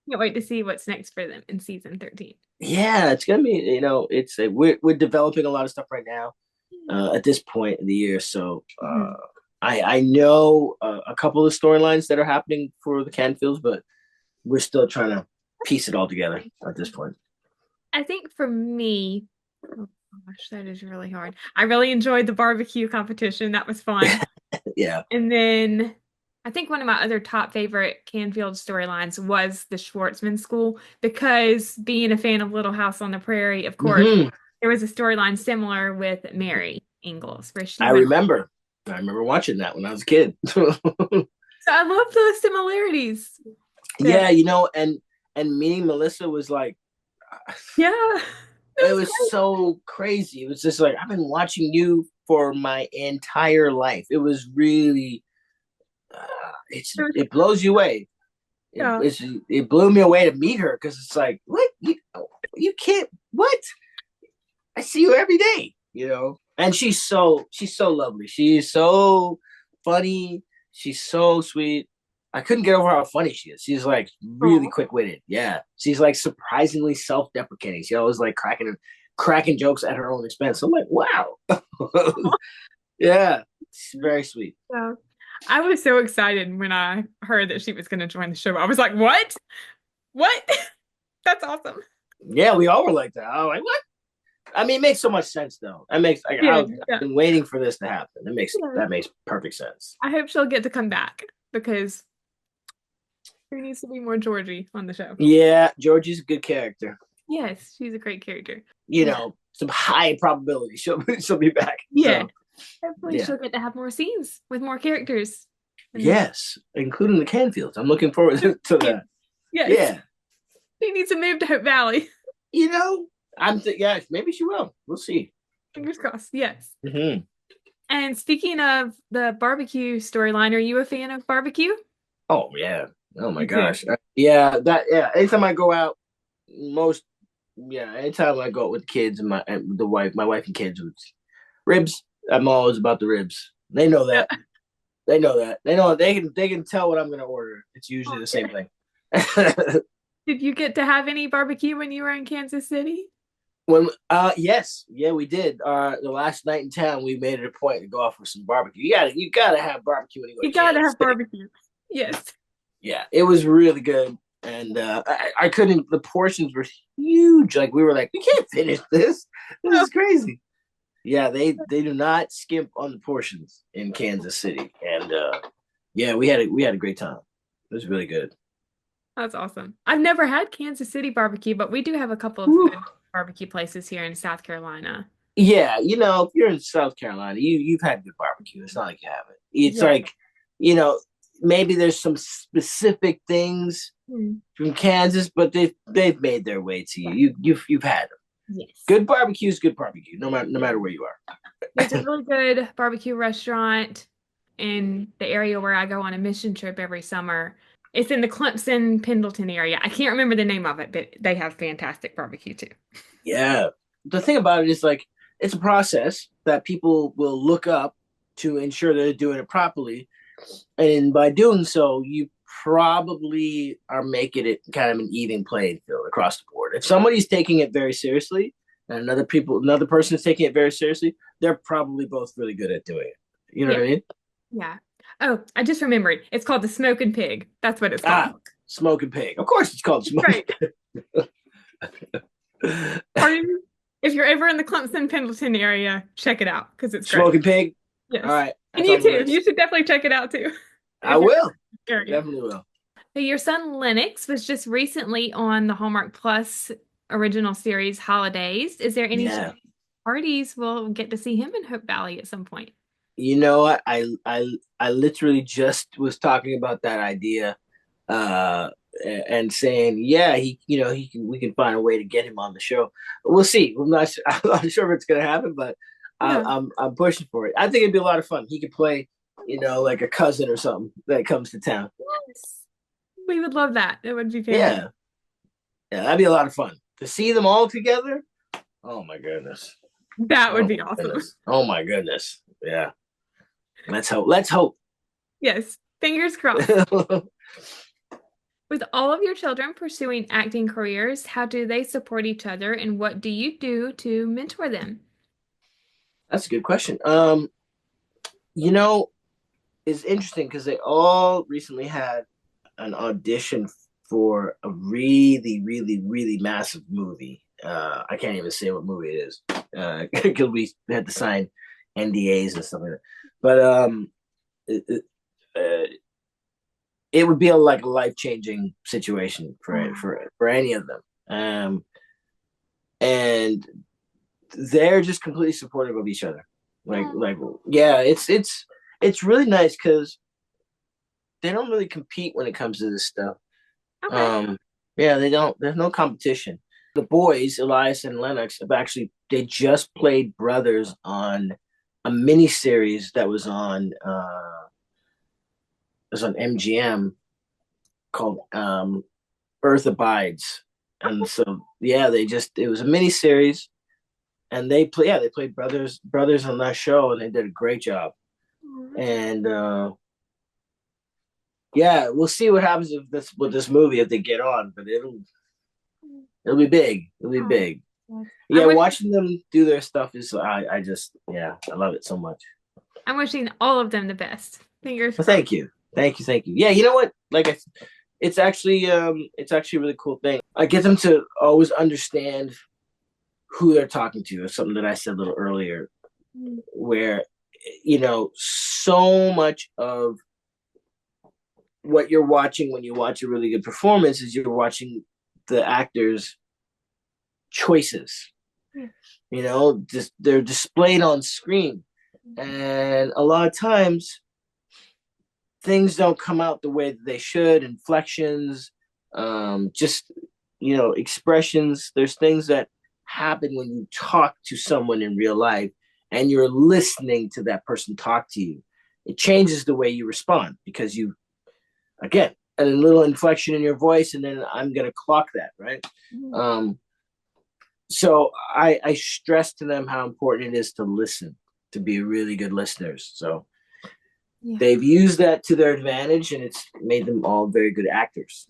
Can't wait to see what's next for them in season 13. Yeah, it's gonna be. We're developing a lot of stuff right now at this point in the year. So I know a couple of storylines that are happening for the Canfields, but we're still trying to piece it all together at this point. I think for me, oh gosh, that is really hard. I really enjoyed the barbecue competition. That was fun. Yeah. And then I think one of my other top favorite Canfield storylines was the Schwartzman School, because being a fan of Little House on the Prairie, of course, there was a storyline similar with Mary Ingalls where she I remember watching that when I was a kid. So I love those similarities. Yeah, and meeting Melissa was like, it was so crazy. It was just like, I've been watching you for my entire life. It was really, it blows you away. It blew me away to meet her, because it's like, what? You can't, what? I see you every day, and she's so lovely. She's so funny. She's so sweet. I couldn't get over how funny she is. She's like really quick-witted. Yeah. She's like surprisingly self-deprecating. She always like cracking jokes at her own expense. I'm like, wow. Yeah. She's very sweet. Yeah. I was so excited when I heard that she was going to join the show. I was like, what? That's awesome. Yeah, we all were like that. I was like, what? I mean, it makes so much sense, though. I've been waiting for this to happen. That makes perfect sense. I hope she'll get to come back, because there needs to be more Georgie on the show. Yeah, Georgie's a good character. Yes, she's a great character. Some high probability she'll be back. Yeah. So, hopefully she'll get to have more scenes with more characters. Yes, including the Canfields. I'm looking forward to that. Yes. Yeah. She needs to move to Hope Valley. Yeah, maybe she will. We'll see. Fingers crossed. Yes. Mm-hmm. And speaking of the barbecue storyline, are you a fan of barbecue? Oh yeah. Oh my Me too. gosh. Yeah. Anytime I go out, most yeah, anytime I go out with kids and my wife and kids with ribs, I'm always about the ribs. They know Yeah. that. They know that. They can tell what I'm gonna order. It's usually the same thing. Did you get to have any barbecue when you were in Kansas City? Yes, yeah, we did. The last night in town, we made it a point to go off for some barbecue. You gotta have barbecue when you go You to gotta Kansas have City. barbecue. Yes. Yeah, it was really good, and I couldn't. The portions were huge. Like we were like, we can't finish this. This is crazy. Yeah, they do not skimp on the portions in Kansas City, and yeah, we had a great time. It was really good. That's awesome. I've never had Kansas City barbecue, but we do have a couple of Whew. good barbecue places here in South Carolina. Yeah, if you're in South Carolina, you've had good barbecue. It's not like you haven't. It's Yeah. like, you know, maybe there's some specific things from Kansas, but they've made their way to you. You've had them. Yes. Good barbecue is good barbecue, no matter where you are. There's a really good barbecue restaurant in the area where I go on a mission trip every summer. It's in the Clemson, Pendleton area. I can't remember the name of it, but they have fantastic barbecue too. Yeah. The thing about it is like it's a process that people will look up to ensure they're doing it properly. And by doing so, you probably are making it kind of an even playing field across the board. If somebody's taking it very seriously and another person is taking it very seriously, they're probably both really good at doing it. You know Yeah. what I mean? Yeah. Oh, I just remembered. It's called the Smoking Pig. That's what it's Ah, called. smoking pig. Of course, it's called smoking Right. pig. Or if you're ever in the Clemson, Pendleton area, check it out because it's great. Smoking pig. All Yes. right, And that's you on the too. You list. should definitely check it out too. I If you're will. in the I area. definitely will. So your son Lennox was just recently on the Hallmark Plus original series Holidays. Is there any Yeah. parties we'll get to see him in Hope Valley at some point? You know what? I literally just was talking about that idea, uh, and saying, yeah, we can find a way to get him on the show. We'll see. I'm not sure if it's gonna happen, but Yeah. I'm pushing for it. I think it'd be a lot of fun. He could play, like a cousin or something that comes to town. Yes. We would love that. It would be fantastic. Yeah, yeah, that'd be a lot of fun to see them all together. Oh my goodness. That would Oh be my awesome. goodness. Oh my goodness. Yeah. Let's hope. Let's hope. Yes. Fingers crossed. With all of your children pursuing acting careers, how do they support each other and what do you do to mentor them? That's a good question. You know, it's interesting because they all recently had an audition for a really, really, really massive movie. I can't even say what movie it is because we had to sign NDAs and stuff like that. But it would be like a life changing situation for any of them. And they're just completely supportive of each other. Yeah, it's really nice because they don't really compete when it comes to this stuff. Okay. Yeah, they don't. There's no competition. The boys, Elias and Lennox, they just played brothers on a mini series that was on MGM called Earth Abides, and so yeah, it was a mini series, and they played brothers on that show, and they did a great job. And yeah, we'll see what happens with this movie if they get on, but it'll be big. It'll be big. Yeah, watching them do their stuff is I just I love it so much. I'm wishing all of them the best. Fingers crossed. Thank you. Yeah, you know what? It's actually a really cool thing. I get them to always understand who they're talking to. It's something that I said a little earlier, where so much of what you're watching when you watch a really good performance is you're watching the actors' choices. Just they're displayed on screen, and a lot of times things don't come out the way that they should, inflections, just, expressions. There's things that happen when you talk to someone in real life and you're listening to that person talk to you. It changes the way you respond because again, a little inflection in your voice, and then I'm going to clock that, right? So I stress to them how important it is to listen, to be really good listeners. So they've used that to their advantage, and it's made them all very good actors.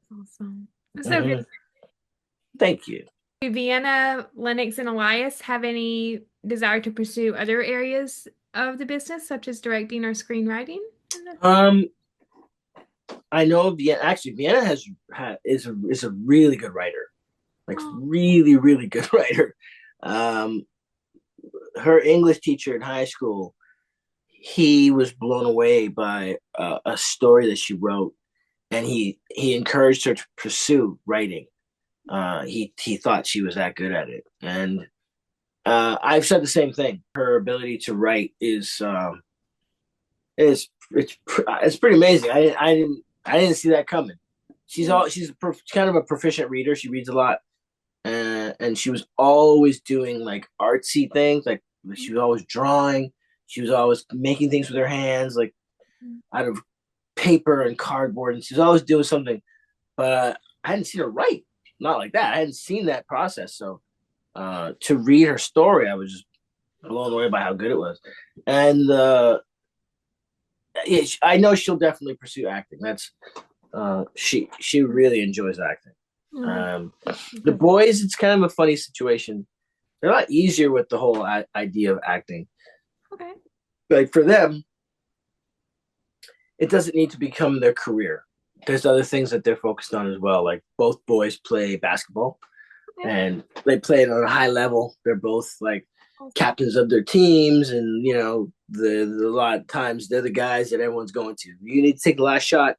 That's awesome. So good. Thank you. Do Vienna, Lennox, and Elias have any desire to pursue other areas of the business, such as directing or screenwriting? I know Vienna. Actually, Vienna is a really good writer, like really, really good writer. Her English teacher in high school, he was blown away by a story that she wrote, and he encouraged her to pursue writing. He thought she was that good at it, and I've said the same thing. Her ability to write is it's pretty amazing. I didn't see that coming. She's kind of a proficient reader. She reads a lot, and she was always doing like artsy things. Like she was always drawing. She was always making things with her hands, like out of paper and cardboard, and she was always doing something. But I hadn't seen her write. Not like that. I hadn't seen that process. So to read her story, I was just blown away by how good it was. And I know she'll definitely pursue acting. That's she really enjoys acting. The boys, it's kind of a funny situation. They're a lot easier with the whole idea of acting. Okay. Like for them, it doesn't need to become their career. There's other things that they're focused on as well. Like both boys play basketball, and they play it on a high level. They're both like captains of their teams, and the a lot of times they're the guys that everyone's going to. You need to take the last shot.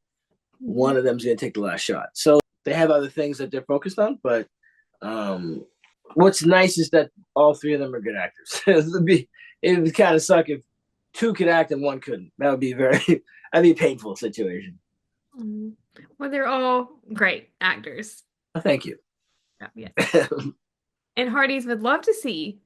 One of them's going to take the last shot. So they have other things that they're focused on, but what's nice is that all three of them are good actors. It would kind of suck if two could act and one couldn't. That would be that'd be a painful situation. Well, they're all great actors. Oh, thank you. Yeah. And Hardee's would love to see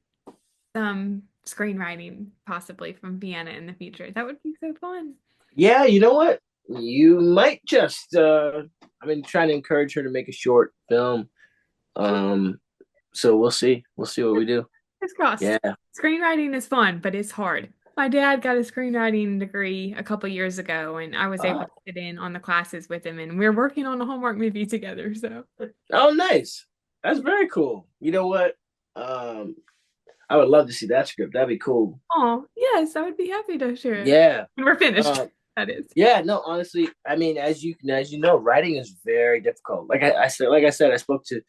some screenwriting possibly from Vienna in the future. That would be so fun. Yeah, you know what? You might just I've been trying to encourage her to make a short film. So we'll see. We'll see what we do. It's crossed. Yeah. Screenwriting is fun, but it's hard. My dad got a screenwriting degree a couple years ago, and I was able to sit in on the classes with him, and we're working on a Hallmark movie together. So. Oh, nice. That's very cool. You know what? I would love to see that script. That'd be cool. Oh, yes, I would be happy to share it. Yeah. When we're finished. That is. Yeah, no, honestly, I mean, as you know, writing is very difficult. Like I said, I spoke to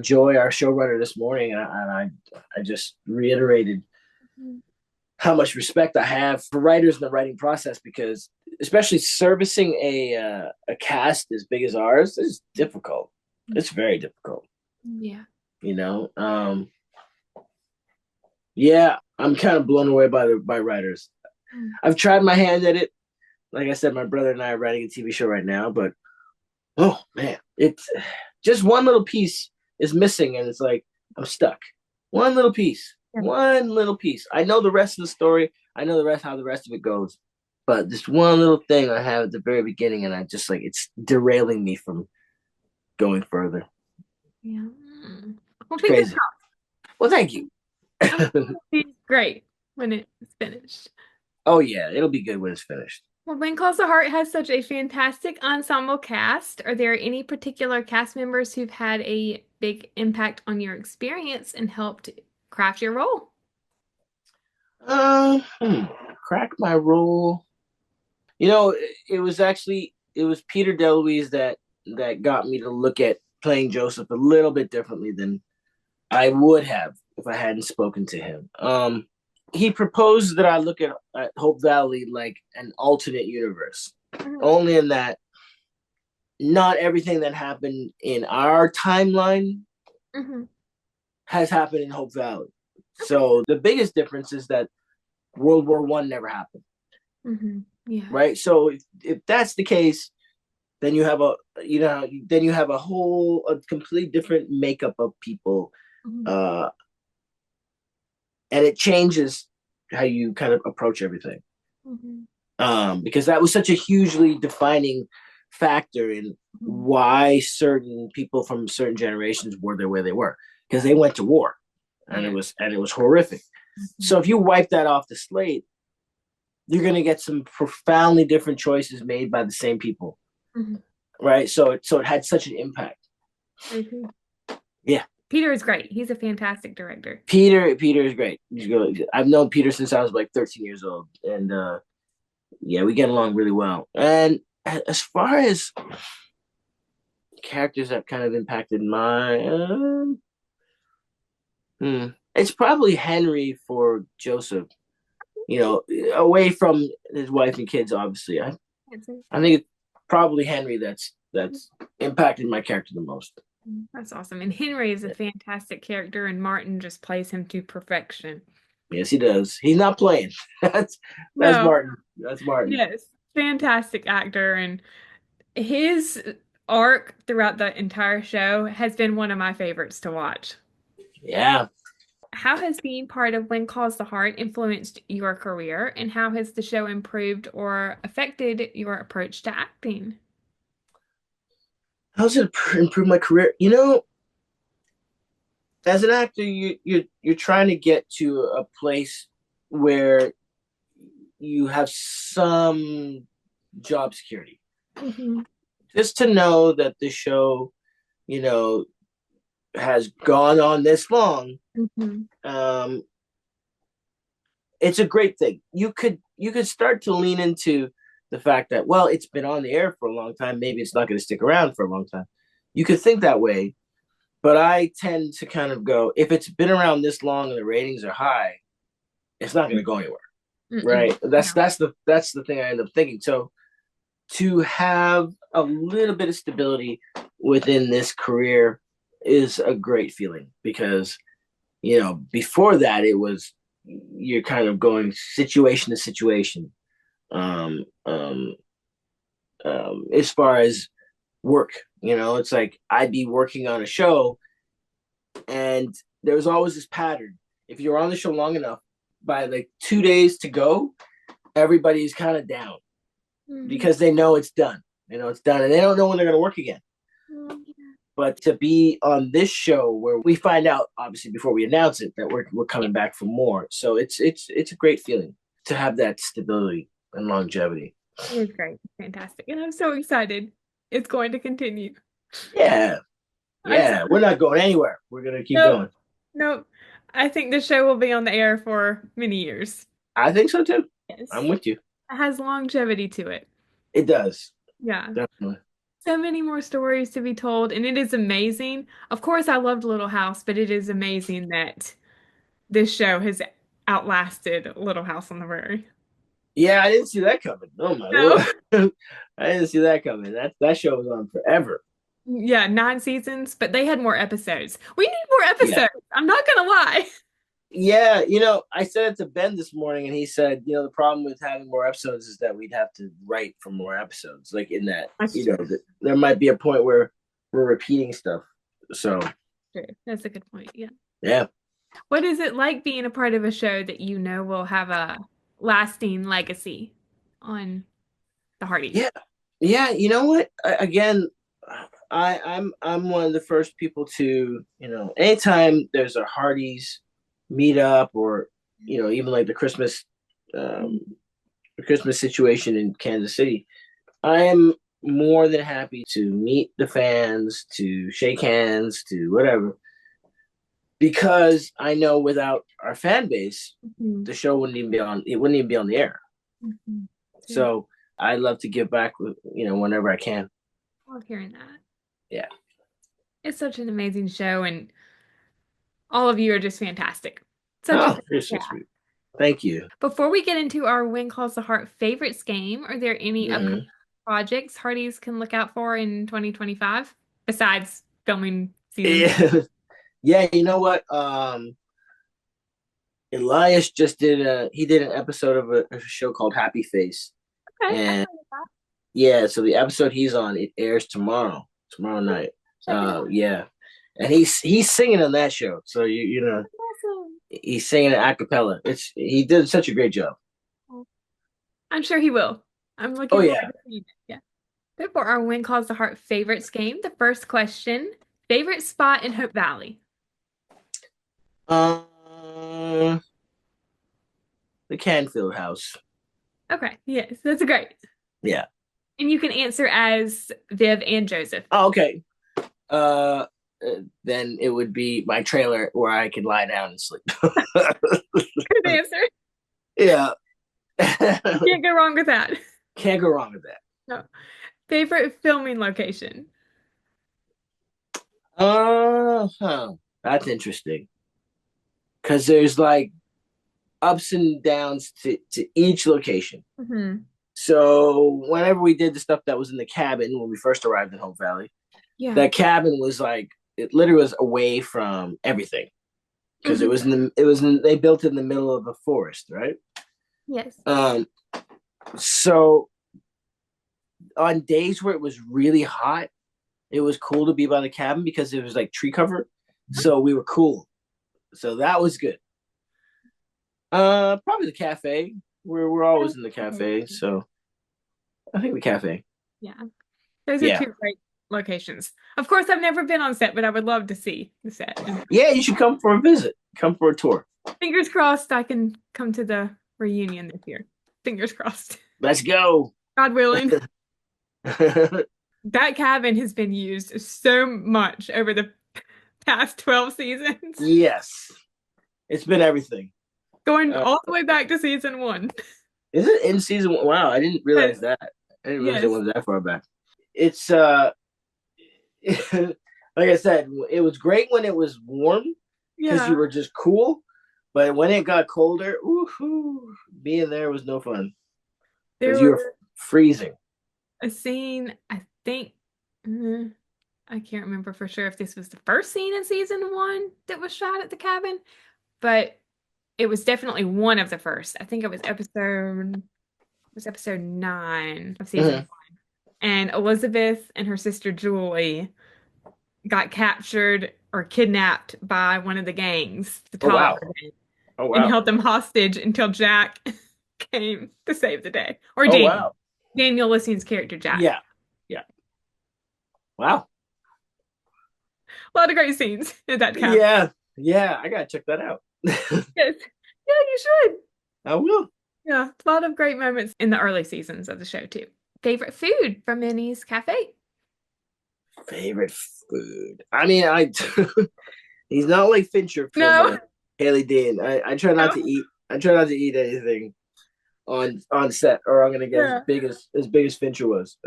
Joy, our showrunner, this morning, and I just reiterated how much respect I have for writers in the writing process, because especially servicing a cast as big as ours is difficult. It's very difficult. Yeah. Yeah, I'm kind of blown away by writers. I've tried my hand at it. Like I said, my brother and I are writing a TV show right now, but oh man, it's just one little piece is missing, and it's like I'm stuck. One little piece. I know the rest of the story. I know how the rest of it goes, but this one little thing I have at the very beginning, and I just like it's derailing me from going further. Yeah. Well, crazy. Well, thank you. It's great when it's finished. Oh yeah, it'll be good when it's finished. Well, When Calls the Heart has such a fantastic ensemble cast. Are there any particular cast members who've had a big impact on your experience and helped craft your role? Crack my role. It was Peter DeLuise that got me to look at playing Joseph a little bit differently than I would have if I hadn't spoken to him. He proposed that I look at Hope Valley like an alternate universe, only in that not everything that happened in our timeline has happened in Hope Valley. So the biggest difference is that World War I never happened. Yeah. right? So if that's the case, then you have a complete different makeup of people, Mhm. uh, and it changes how you kind of approach everything. Mhm. Because that was such a hugely defining factor in Mhm. why certain people from certain generations were the way they were, because they went to war, and Yeah. it was horrific. Mhm. So if you wipe that off the slate, you're going to get some profoundly different choices made by the same people, Mhm. right? So it had such an impact. I agree. Yeah, Peter is great. He's a fantastic director. Peter is great. I've known Peter since I was like 13 years old, and yeah, we get along really well. And as far as characters that kind of impacted my, it's probably Henry for Joseph. You know, away from his wife and kids, obviously. I think it's probably Henry that's impacted my character the most. That's awesome. And Henry is a fantastic character, and Martin just plays him to perfection. Yes, he does. He's not playing. that's that's No, Martin. That's Martin. yes, fantastic actor, and his arc throughout the entire show has been one of my favorites to watch. Yeah. How has being part of When Calls the Heart influenced your career, and how has the show improved or affected your approach to acting? How's it improve my career? You know, as an actor, you're trying to get to a place where you have some job security. Hmm. Just to know that the show, you know, has gone on this long, Hmm. um, it's a great thing. You could start to lean into the fact that, well, it's been on the air for a long time. Maybe it's not going to stick around for a long time. You could think that way, but I tend to kind of go, if it's been around this long and the ratings are high, it's not going to go anywhere, Mm-mm. right? That's No. that's the thing I end up thinking. So to have a little bit of stability within this career is a great feeling, because before that it was, you're kind of going situation to situation, um um as far as work. It's like I'd be working on a show, and there was always this pattern. If you're on the show long enough, by like 2 days to go, everybody's kind of down, Mhm. because they know it's done. It's done, and they don't know when they're going to work again. Mhm. But to be on this show where we find out, obviously before we announce it, that we're Yeah, coming back for more, so it's a great feeling to have that stability and longevity. it is great. Fantastic. And I'm so excited. It's going to continue. Yeah, I'm so yeah, we're not going anywhere. We're gonna keep nope, going. nope. I think the show will be on the air for many years. I think so too. I'm Yes. with you. It has longevity to it. It does, Yeah. definitely. So many more stories to be told, and it is amazing. Of course, I loved Little House, but it is amazing that this show has outlasted Little House on the Prairie. Yeah, I didn't see that coming. Oh my No. lord, I didn't see that coming. That show was on forever. Yeah, 9 seasons, but they had more episodes. We need more Yeah. episodes. I'm not gonna lie. Yeah, I said it to Ben this morning, and he said, the problem with having more episodes is that we'd have to write for more episodes. Like, in that, That's true. there might be a point where we're repeating stuff. So, True. That's a good point. Yeah. yeah. What is it like being a part of a show that you know will have a lasting legacy on the Hardys? Yeah. Yeah, you know what? Again, I'm one of the first people to, anytime there's a Hardee's meetup, or, even like um the Christmas situation in Kansas City, I am more than happy to meet the fans, to shake hands, to whatever, because I know without our fan base, Mhm. the show wouldn't even be on. It wouldn't even be on the air. Mhm. True. So I love to give back, whenever I can. Love hearing that. Yeah. It's such an amazing show, and all of you are just fantastic. Such a Oh, great you're so cast. sweet. Thank you. Before we get into our When Calls the Heart favorites game, are there any upcoming Mhm. projects Hardys can look out for in 2025 besides filming season two? Yeah. Yeah. You know what? Elias just did an episode of a show called Happy Face, Okay. And yeah, so the episode he's on, it airs tomorrow night. Check it out. Yeah, and he's singing on that show. So you know Awesome. he's singing a cappella. He did such a great job. I'm sure he will. I'm Oh looking forward yeah. to seeing it. Yeah. So for our When Calls the Heart favorites game, the first question, favorite spot in Hope Valley? Uh, the Canfield House. Okay, yes, that's great. Yeah. And you can answer as Viv and Joseph. Oh, okay. Uh, then it would be my trailer where I could lie down and sleep. Good answer. Yeah. Can't go wrong with that. Can't go wrong with that. No. Favorite filming location? That's interesting. Because there's like ups and downs to each location. Mm-hmm. So whenever we did the stuff that was in the cabin when we first arrived in Hope Valley, Yeah. that cabin was like it literally was away from everything because they built it in the middle of a forest, right? Yes. So on days where it was really hot, it was cool to be by the cabin because it was like tree cover, so we were cool. So that was good. Probably the cafe. We're always in the cafe, so I think the cafe. Yeah. Those are two great locations. Of course, I've never been on set, but I would love to see the set. Yeah, you should come for a visit. Come for a tour. Fingers crossed I can come to the reunion this year. Fingers crossed. Let's go. God willing. That cabin has been used so much over the past 12 seasons. Yes. It's been everything. Going all the way back to season 1. Is it in season 1? Wow, I didn't realize that. I didn't realize it was that far back. It's like I said, it was great when it was warm because you were just cool. But when it got colder, being there was no fun. Because you were freezing. A scene, I think, I can't remember for sure if this was the first scene in season 1 that was shot at the cabin, but it was definitely one of the first. I think it was episode 9 of season 1. And Elizabeth and her sister Julie got captured or kidnapped by one of the gangs, the Tolliver gang, and held them hostage until Jack came to save the day. Or Daniel. Daniel Lission's character, Jack. Yeah. Wow. A lot of great scenes in that cabin. Yeah, I gotta check that out. Yes. Yeah, you should. I will. Yeah, a lot of great moments in the early seasons of the show, too. Favorite food from Minnie's Cafe? Favorite food? I mean, he's not like Fincher from Haley Dean. I try not to eat. I try not to eat anything on set, or I'm gonna get as big as Fincher was.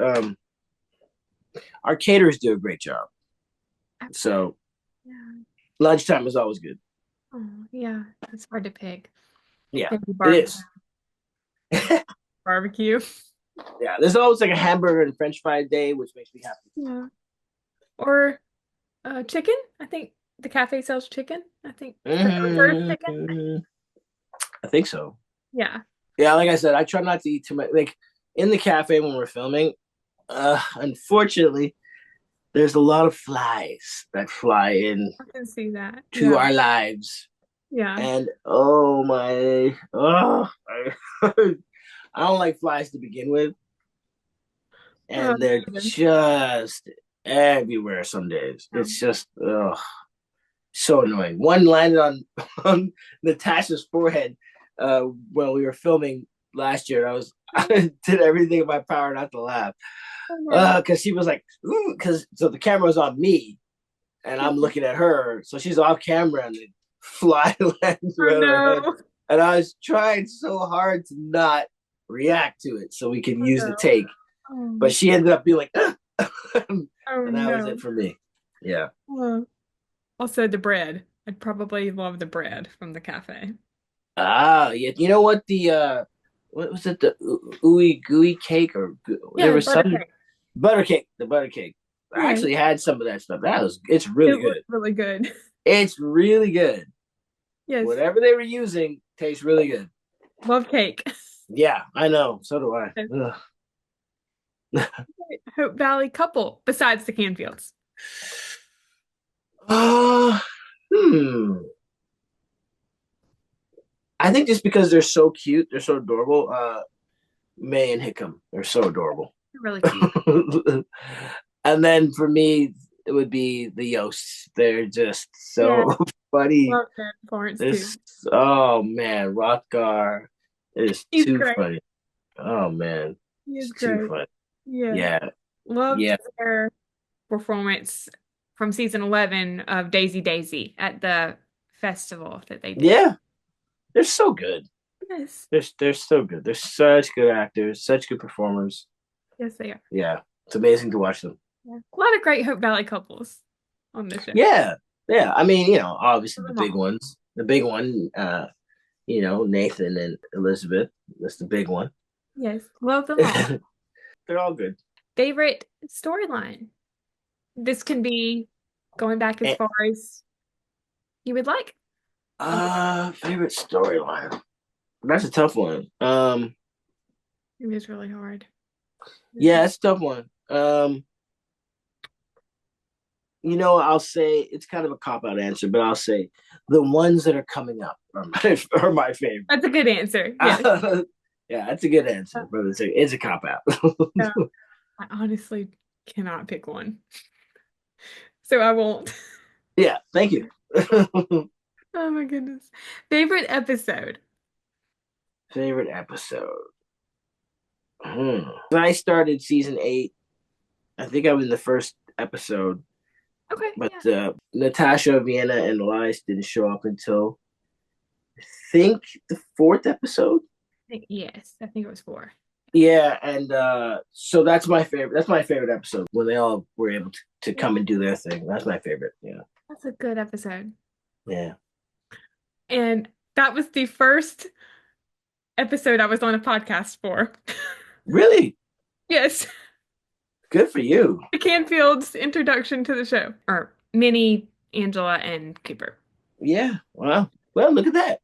Our caterers do a great job. So lunchtime is always good. Oh, yeah, it's hard to pick. Yeah, it is. Barbecue. Yeah, there's always like a hamburger and French fry day, which makes me happy. Yeah. Or chicken. I think the cafe sells chicken. I think chicken. I think so. Yeah. Yeah, like I said, I try not to eat too much. Like in the cafe when we're filming, unfortunately, there's a lot of flies that fly in. I can see that. To our lives. Yeah. And I don't like flies to begin with. And they're just everywhere some days. It's just so annoying. One landed on Natasha's forehead when we were filming last year. I did everything in my power not to laugh. Because she was like, so the camera was on me and I'm looking at her. So she's off camera and the fly lands around her head. And I was trying so hard to not react to it so we can use the take. But she ended up being like, and that was it for me. Yeah. Also the bread. I'd probably love the bread from the cafe. Yeah. You know what? What was it? The ooey gooey cake or there was some butter cake. The butter cake. I actually had some of that stuff. It's really good. Really good. It's really good. Yes. Whatever they were using tastes really good. Love cake. Yeah, I know. So do I. Hope Valley couple besides the Canfields. Uh, hmm. I think just because they're so cute, they're so adorable. May and Hickam, they're so adorable. They're really cute. And then for me, it would be the Yosts. They're just so funny. Love that Florence too. This, oh man, Rothgar is He's too great. funny. Oh man, He's it's too great. funny. Yeah. Yeah, Loved yeah, their performance from season 11 of Daisy Daisy at the festival that they did. yeah. They're so good. Yes. They're so good. They're such good actors, such good performers. Yes, they are. Yeah, it's amazing to watch them. Yeah. A lot of great Hope Valley couples on this show. Yeah, yeah. I mean, obviously the Them big all. ones. The big one, Nathan and Elizabeth. That's the big one. Yes. Love them all. They're all good. Favorite storyline? This can be going back as And, far as you would like. favorite storyline. That's a tough one. It was really hard. Yeah, it's a tough one. I'll say it's kind of a cop out answer, but I'll say the ones that are coming up are my favorite. That's a good answer. Yes. Yeah, that's a good answer, but it's a cop out. Yeah. I honestly cannot pick one. So I won't. Yeah, thank you. Oh my goodness. Favorite episode? Favorite episode. When I started season 8, I think I was in the first episode, Okay. but Yeah. Natasha, Vienna, and Elias didn't show up until I think the 4th episode. Yes, I think it was 4. Yeah, and so that's my favorite. That's my favorite episode when they all were able to come and do their thing. That's my favorite. Yeah. That's a good episode. Yeah. And that was the first episode I was on a podcast for. Really? Yes. Good for you. The Canfield's introduction to the show. Or Minnie, Angela, and Cooper. Yeah. Wow. Well, look at that.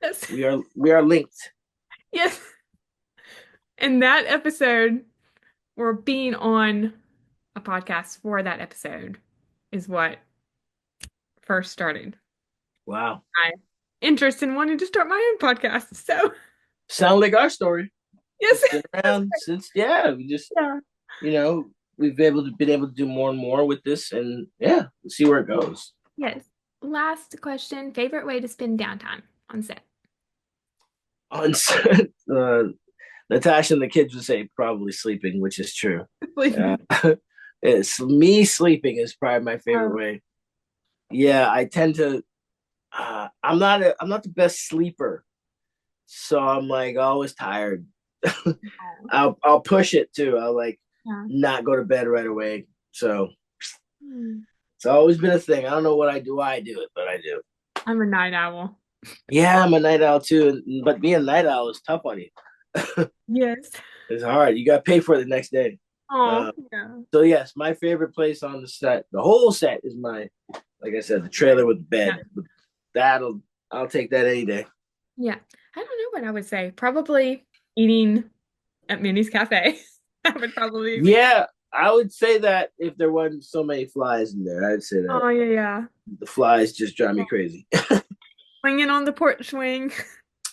Yes. We are linked. Yes. And that episode, or being on a podcast for that episode, is what first started Wow. my interest in wanting to start my own podcast. So, Sound like our story. yes. It's been around since, we just, we've been able to do more and more with this, and we'll see where it goes. Yes. Last question. Favorite way to spend downtime on set? On set, Natasha and the kids would say probably sleeping, which is true. It's me sleeping is probably my favorite way. Yeah, I tend to. I'm not the best sleeper, so I'm like always tired. I'll push it too. I'll not go to bed right away. So it's always been a thing. I don't know what I do. I do it, but I do. I'm a night owl. Yeah, I'm a night owl too, but being a night owl is tough on you. Yes. It's hard. You got to pay for it the next day. Oh, So yes, my favorite place on the set, the whole set, is like I said, the trailer with the bed. Yeah. I'll take that any day. Yeah, I don't know what I would say. Probably eating at Minnie's Cafe. That would probably. Yeah, I would say that if there wasn't so many flies in there, I'd say that. Oh yeah. The flies just drive me crazy. Swinging on the porch swing.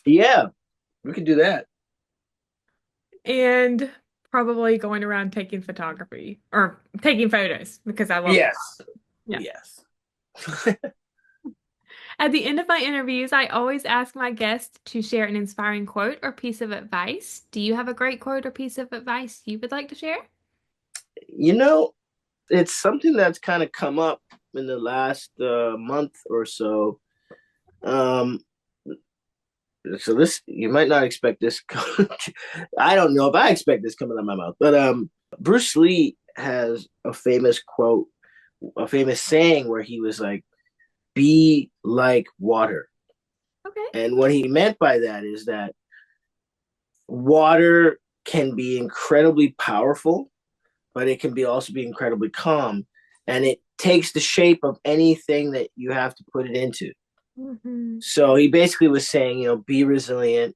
Yeah, we could do that. And probably going around taking photography or taking photos because I love. Yes. Yeah. Yes. At the end of my interviews, I always ask my guests to share an inspiring quote or piece of advice. Do you have a great quote or piece of advice you would like to share? It's something that's kind of come up in the last month or so. So this, you might not expect this. I don't know if I expect this coming out of my mouth, but Bruce Lee has a famous quote, a famous saying where he was like, "Be like water." Okay. And what he meant by that is that water can be incredibly powerful, but it can also be incredibly calm, and it takes the shape of anything that you have to put it into. Mm-hmm. So he basically was saying, be resilient,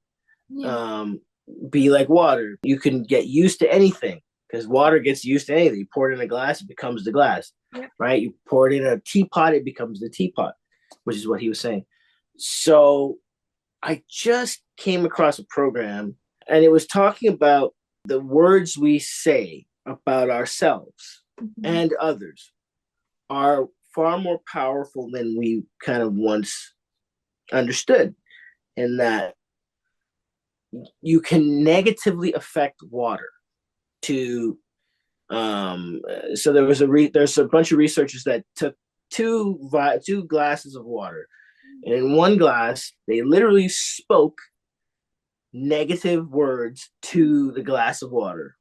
be like water. You can get used to anything because water gets used to anything. You pour it in a glass, it becomes the glass, right? You pour it in a teapot, it becomes the teapot, which is what he was saying. So I just came across a program, and it was talking about the words we say about ourselves and others are far more powerful than we kind of once understood, in that you can negatively affect water to so there's a bunch of researchers that took two glasses of water, and in one glass they literally spoke negative words to the glass of water,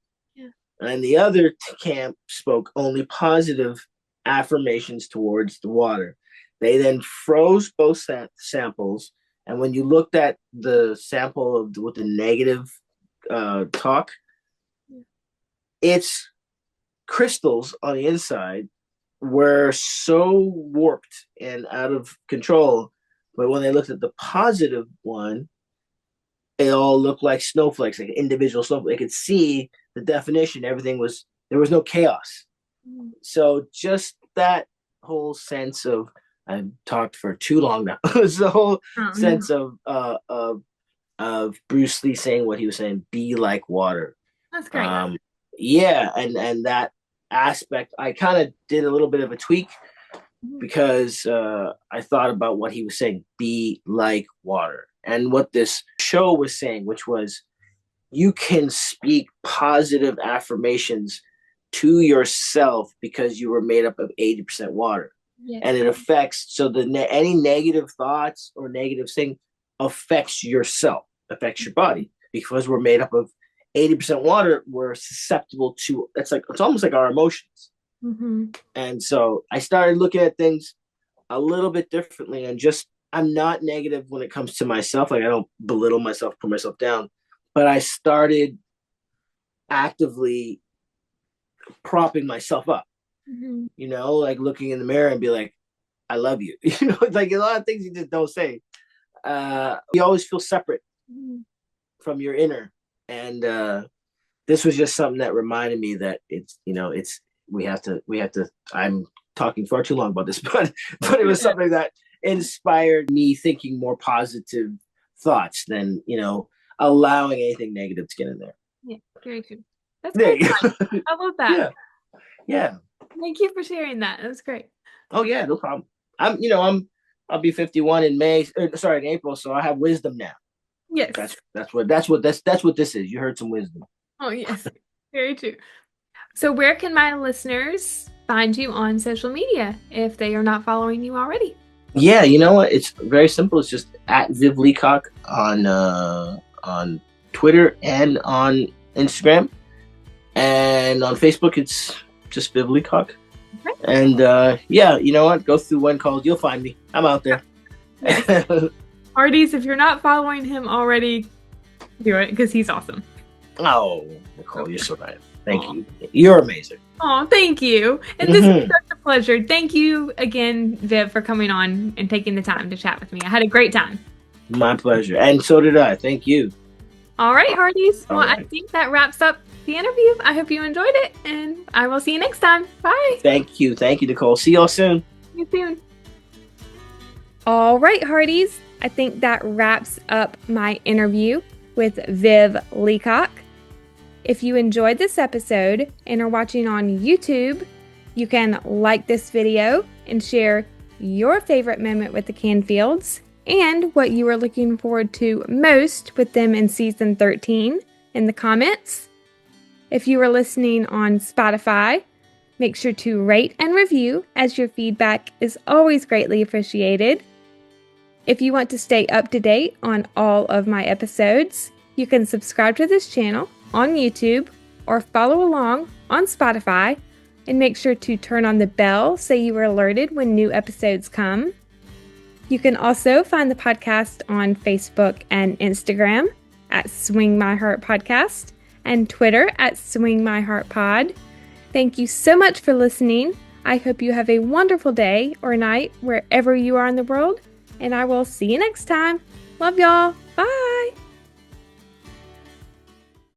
and the other camp spoke only positive affirmations towards the water. They then froze both samples, and when you looked at the sample with the negative talk, its crystals on the inside were so warped and out of control. But when they looked at the positive one, it all looked like snowflakes, like individual snowflakes. They could see the definition. There was no chaos. So just that whole sense of, I've talked for too long now. It's the whole sense of Bruce Lee saying what he was saying, be like water. That's great. And that aspect, I kind of did a little bit of a tweak because I thought about what he was saying, be like water. And what this show was saying, which was you can speak positive affirmations to yourself because you were made up of 80% water. Yes. And it affects, so any negative thoughts or negative thing affects yourself, affects your body, because we're made up of 80% water. We're susceptible to, it's almost like our emotions. And so I started looking at things a little bit differently, and I'm not negative when it comes to myself. Like, I don't belittle myself, put myself down, but I started actively propping myself up. Like looking in the mirror and be like, I love you. Like a lot of things you just don't say. You always feel separate from your inner. And this was just something that reminded me that we have to, I'm talking far too long about this, but it was something that inspired me thinking more positive thoughts than, allowing anything negative to get in there. Yeah, very true. That's great. I love that. Yeah. Thank you for sharing that. That's great. Oh yeah, no problem. I'll be 51 in April, so I have wisdom now. Yes. That's what this is. You heard some wisdom. Oh yes. Very true. So where can my listeners find you on social media if they are not following you already? Yeah, you know what? It's very simple. It's just at Viv Leacock on Twitter and on Instagram. And on Facebook, it's just Viv Leacock. Okay. And you know what? Go through When Called. You'll find me. I'm out there. Arties, if you're not following him already, do it because he's awesome. Oh, Nicole, you're so nice. Thank you. You're amazing. Oh, thank you. And this is such a pleasure. Thank you again, Viv, for coming on and taking the time to chat with me. I had a great time. My pleasure. And so did I. Thank you. All right, Hearties. Well, I think that wraps up the interview. I hope you enjoyed it, and I will see you next time. Bye. Thank you, Nicole. See y'all soon. See you soon. All right, Hearties. I think that wraps up my interview with Viv Leacock. If you enjoyed this episode and are watching on YouTube, you can like this video and share your favorite moment with the Canfields and what you are looking forward to most with them in season 13 in the comments. If you are listening on Spotify, make sure to rate and review, as your feedback is always greatly appreciated. If you want to stay up to date on all of my episodes, you can subscribe to this channel on YouTube or follow along on Spotify, and make sure to turn on the bell so you are alerted when new episodes come. You can also find the podcast on Facebook and Instagram at Swing My Heart Podcast and Twitter at Swing My Heart Pod. Thank you so much for listening. I hope you have a wonderful day or night wherever you are in the world, and I will see you next time. Love y'all. Bye.